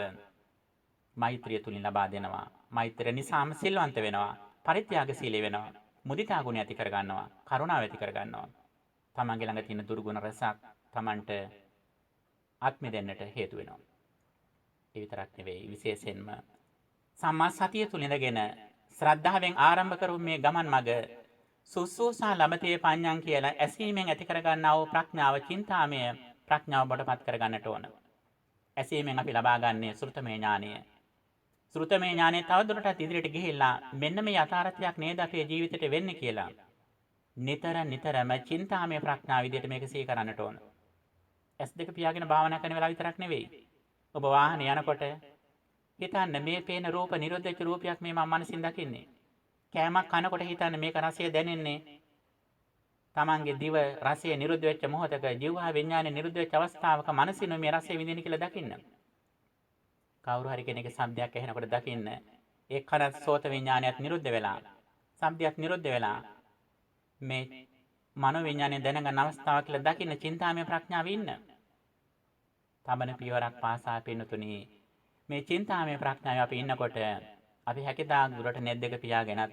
මෛත්‍රිය තුලින් ලබා දෙනවා. මෛත්‍රිය නිසාම සිල්වන්ත වෙනවා, පරිත්‍යාගශීලී වෙනවා, මුදිතා ගුණ ඇති කර ගන්නවා, කරුණාව ඇති කර ගන්නවා. තමන්ගේ ළඟ තියෙන දුර්ගුණ රසක් තමන්ට අත්මි දෙන්නට හේතු වෙනවා. ඒ විතරක් නෙවෙයි විශේෂයෙන්ම සම්මා සතිය තුල ඉඳගෙන ශ්‍රද්ධාවෙන් ආරම්භ කරු මේ ගමන් මඟ සුසුසා ලබතේ පඤ්ඤං කියලා ඇසීමෙන් ඇති කරගන්නා වූ ප්‍රඥාව චින්තාමය ප්‍රඥාව බඩපත් කරගන්නට ඕන. ඇසීමෙන් අපි ලබා ගන්නේ ශ්‍රුතමේ ඥානය. ශ්‍රුතමේ ඥානය තවදුරටත් ඉදිරියට ගිහිල්ලා මෙන්න මේ යථාර්ථයක් නේද අපේ ජීවිතේට වෙන්නේ කියලා නිතරම චින්තාමය ප්‍රඥාව විදිහට මේක සිහි කරන්නට ඕන. S2 පියාගෙන භාවනා කරන වෙලාව විතරක් නෙවෙයි. ඔබ වාහනේ යනකොට හිතන්න මේ පේන රූප නිරුද්ධ වෙච්ච රූපයක් මේ මම මනසින් දකින්නේ. කෑමක් කනකොට හිතන්න මේක රසය දැනෙන්නේ. තමන්ගේ දිව රසය නිරුද්ධ වෙච්ච මොහොතක ජීවහා විඥානේ නිරුද්ධ වෙච්ච අවස්ථාවක මනසින් මේ රසය විඳින්න කියලා දකින්න. කවුරු හරි කෙනෙක්ගේ ශබ්දයක් ඇහෙනකොට දකින්න ඒ කන සෝත විඥානයත් නිරුද්ධ වෙලා ශබ්දයක් නිරුද්ධ වෙලා මේ මනෝ විඥානය දැනගන්න අවස්ථාව කියලා දකින්න චින්තාමය ප්‍රඥාව ඉන්න. තමන පියවරක් පාසා පින්නතුණි මේ චින්තාමය ප්‍රඥාව අපි ඉන්නකොට අපි හැකියතාක් දුරට net දෙක පියාගෙනත්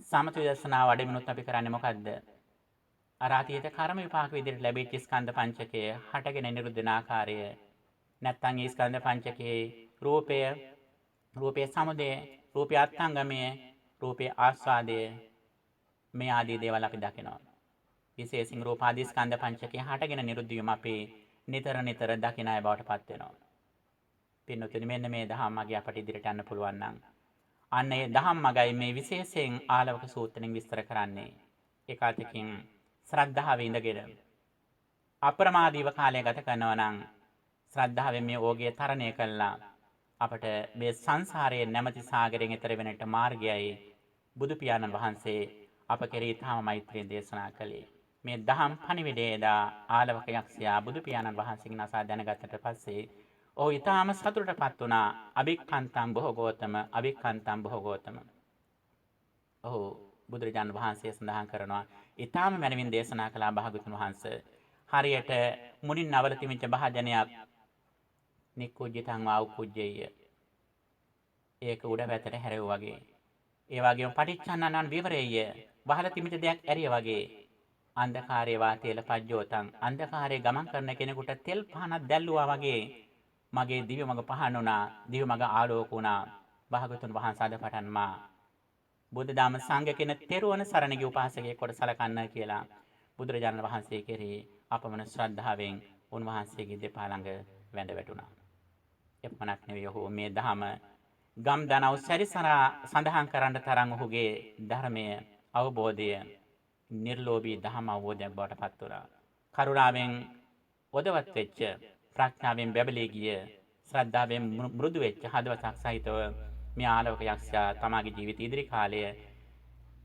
සමථ විදර්ශනා වඩමිනුත් අපි කරන්නේ මොකද්ද? අර අතීත කර්ම විපාක විදිහට ලැබිච්ච ස්කන්ධ පංචකය හටගෙන නිරුද්ධ වෙන ආකාරය නැත්නම් ඒ ස්කන්ධ පංචකයේ රූපයේ සමුදය, රූපය අත්ංගමය, රූපයේ ආස්වාදය මේ ආදී දේවල් අපි දකිනවා. විශේෂයෙන් රූපාදී ස්කන්ධ පංචකයේ හටගෙන නිරුද්ධ වීම අපි නිතර දකින අය බවට පත් වෙනවා. පින්නතුනි මෙන්න මේ දහම් මගින් අපට ඉදිරියට යන්න පුළුවන් නම් අන්න ඒ දහම් මගයි මේ විශේෂයෙන් ආලවක සූත්‍රයෙන් විස්තර කරන්නේ. ඒකාතකින් ශ්‍රද්ධාවේ ඉඳගෙන අප්‍රමාදීව කාලය ගත කරනවා නම් ශ්‍රද්ධාවෙන් මේ ඕගය තරණය කළා අපට මේ සංසාරයේ නැමැති සාගරයෙන් එතර වෙන්නට මාර්ගයයි බුදු පියාණන් වහන්සේ අප කෙරෙහි තාම මෛත්‍රියෙන් දේශනා කළේ. මේ දහම් පණිවිඩයේදා ආලවක යක්ෂයා බුදු පියාණන් වහන්සේගෙන් අසා දැනගත්තට පස්සේ ඔහු ඊටාම සතුටටපත් වුණා. අභික්ඛන්තං බොහෝගෝතම. ඔහු බුදුරජාණන් වහන්සේ සඳහන් කරනවා ඊටාම මනවින් දේශනා කළා භාගතුන් වහන්සේ. හරියට මුනින් නවල තිමිච්ච භාජනයක් නික්කුජ්ජිතං වාඋකුජ්ජේය. ඒක උඩ පැත්තට හැරෙව් වගේ. ඒ වගේම පටිච්චසමුප්පාදන විවරයය වහල තිමිච්ච දෙයක් ඇරිය වගේ. අන්ධකාරයේ වාතේල පජ්ජෝතං අන්ධකාරයේ ගමන් කරන කෙනෙකුට තෙල් පහනක් දැල්ලුවා වගේ මගේ දිව්‍ය මඟ පහන් වුණා, දිව්‍ය මඟ ආලෝක වුණා. භාගතුන් වහන්සේ අද පටන් මා බුද්ධ ධම්ම සංඝ කියන තෙරුවන් සරණ ගිය උපාසකයෙක් කොට සලකන්න කියලා බුදුරජාණන් වහන්සේ කෙරෙහි අපමණ ශ්‍රද්ධාවෙන් උන්වහන්සේගේ දෙපා ළඟ වැඳ වැටුණා. එපමණක් නෙවෙයි ඔහු මේ ධම ගම් දනව් සැරිසරා සඳහන් කරන්න තරම් ඔහුගේ ධර්මයේ අවබෝධය නිර්ලෝභී ධම අවබෝධයක් බවට පත් වුණා. කරුණාවෙන් ඔදවත් වෙච්ච ප්‍රඥාවෙන් බැබලී ගිය ශ්‍රද්ධාවෙන් මෘදු වෙච්ච හදවතක් සහිතව මේ ආලෝක යක්ෂයා තමාගේ ජීවිත ඉදිරි කාලය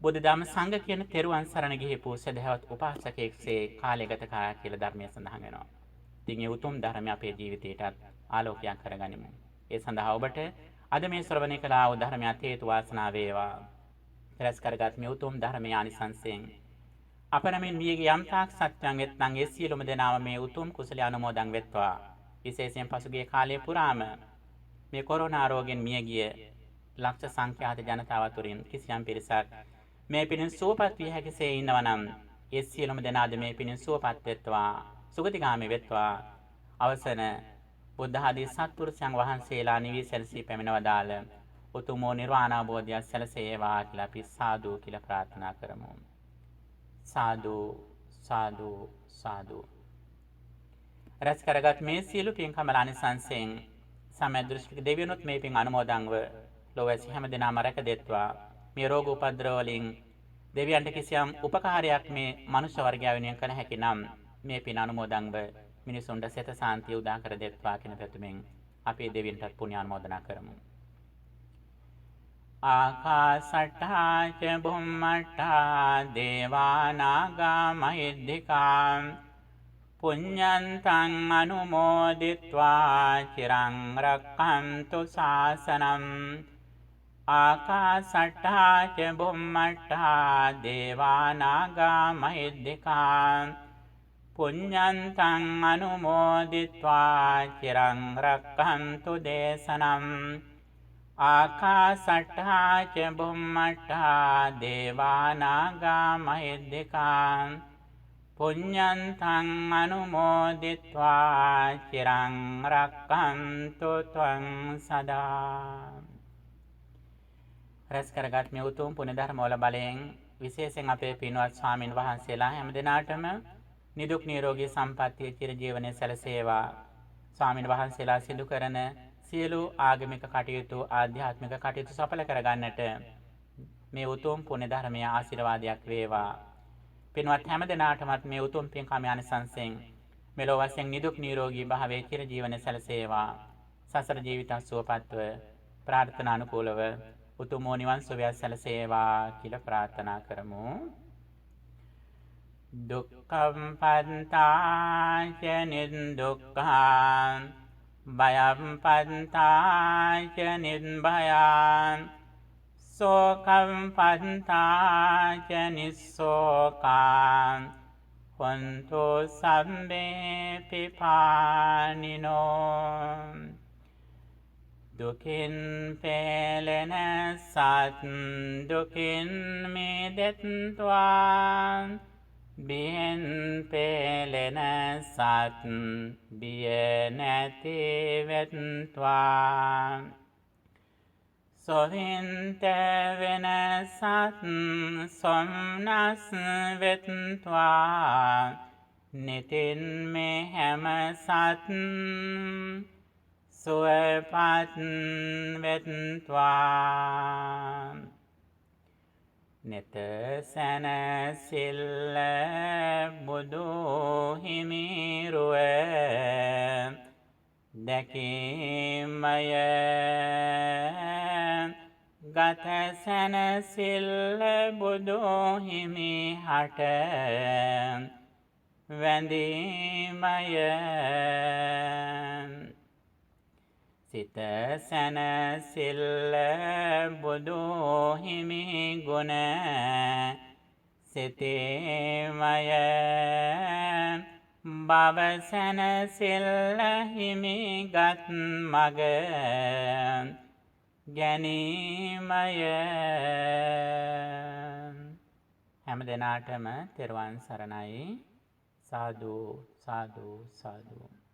බුද්ධ ධම්ම සංඝ කියන තෙරුවන් සරණ ගිහිපු සදහවත් උපාසකයෙක්සේ කාලය ගත කරා කියලා ධර්මයේ සඳහන් වෙනවා. ඉතින් මේ උතුම් ධර්මය අපේ ජීවිතයටත් ආලෝකයක් කරගනිමු. ඒ සඳහා ඔබට අද මේ ශ්‍රවණය කළා වූ ධර්මයට හේතු වාසනා වේවා. රැස් කරගත් මේ උතුම් ධර්මයේ ආනිසංසයෙන් අපරමින් මියගේ යම් තාක් සත්‍යං වෙත්නම් ඒ සියලුම දෙනාම මේ උතුම් කුසල අනුමෝදන් වෙත්වා. විශේෂයෙන් පසුගිය කාලයේ පුරාම මේ කොරෝනා රෝගයෙන් මියගිය ලක්ෂ සංඛ්‍යාත ජනතාව අතුරින් කිසියම් පිරිසක් මේ පිණින් සුවපත් විය හැකිසේ ඉන්නවා නම් ඒ සියලුම දෙනාද මේ පිණින් සුවපත් වෙත්වා, සුගතිගාමී වෙත්වා. අවසන බුද්ධ ආදී සත්පුරුෂයන් වහන්සේලා නිවී සැලසී පැමිණවදාල උතුම් නිර්වාණ අවබෝධය සැලසේවා කියලා අපි සාදු කියලා ප්‍රාර්ථනා කරමු. සාදු සාදු සාදු. රැස් කරගත් මේ සියලු පින්කම් ආනිසංසයෙන් සමදෘෂ්ටික දෙවියන්ොත් මේ පින් අනුමෝදන්ව ලෝවැසි හැම දිනම රැක දෙත්වා. මේ රෝග උපද්‍රව වලින් දෙවියන්ට කිසියම් උපකාරයක් මේ මනුෂ්‍ය වර්ගය වෙනුවෙන් කළ හැකි නම් මේ පින් අනුමෝදන්ව මිනිසුන්ට සෙත සාන්තිය උදා කර දෙත්වා කියන පැතුමින් අපේ දෙවියන්ටත් පුණ්‍ය අනුමෝදනා කරමු. ආකාසට්ඨා ච බුම්මට්ඨා දේවා නාග මහිද්దికා පුඤ්ඤන්තං අනුමෝදිත්වා චිරං රක්ඛන්තු ශාසනං. ආකාසට්ඨා ච බුම්මට්ඨා දේවා නාග මහිද්దికා පුඤ්ඤන්තං අනුමෝදිත්වා චිරං රක්ඛන්තු දේශනං. ආකාසට්ඨා ච බුම්මට්ඨා දේවා නාග මහිද්దికා පුඤ්ඤන්තං අනුමෝදිත්වා චිරං රක්ඛන්තු ත්වං සදා. රැස් කරගත් මේ උතුම් පුණ්‍ය ධර්ම වල බලයෙන් විශේෂයෙන් අපේ පින්වත් ස්වාමින් වහන්සේලා හැම දිනාටම නිදුක් නිරෝගී සම්පන්නිය චිර ජීවනයේ සැලසේවා. ස්වාමින් වහන්සේලා සිදු කරන සියලු ආගමික කටයුතු ආධ්‍යාත්මික කටයුතු සඵල කරගන්නට මේ උතුම් පුණ්‍ය ධර්මයේ ආශිර්වාදයක් වේවා. පින්වත් හැම දිනාටමත් මේ උතුම් පින්කම ආනිසංසයෙන් මෙලොව වශයෙන් නිදුක් නිරෝගී භාවයේ චිර ජීවනයේ සැලසේවා. සසර ජීවිත සුවපත්ව ප්‍රාර්ථනානුකූලව උතුම් නිවන් සුවය සැලසේවා කියලා ප්‍රාර්ථනා කරමු. දුක්ඛම් පන්තාච නිදුක්ඛං භයම් පන්තාච නිබ්භයං සෝකම් පන්තාච නිස්සෝකං හොන්තු සම්මේ පිපානිනෝ. දුකින් පෙළෙන සත් දුකින් මිදෙත්වා බියෙන් පෙළෙන සත් බිය නැති වෙත්වා. සොවින්ත වෙන සත් සොම්නස් වෙත්වා නිතින් මේ හැම සත් සුවපත් වෙත්වා. නෙත සැනසිල්ල බුදු හිමිරුව දැකීමය ගත සැනසිල්ල බුදු හිමි හට වැඳීමය. සිත සැනසිල්ල බුදු හිමි ගුණ සිතීමය බව සැනසිල්ල හිමි ගත් මග ගැනීමය. හැම දිනාටම තෙරුවන් සරණයි. සාදු සාදු සාදු.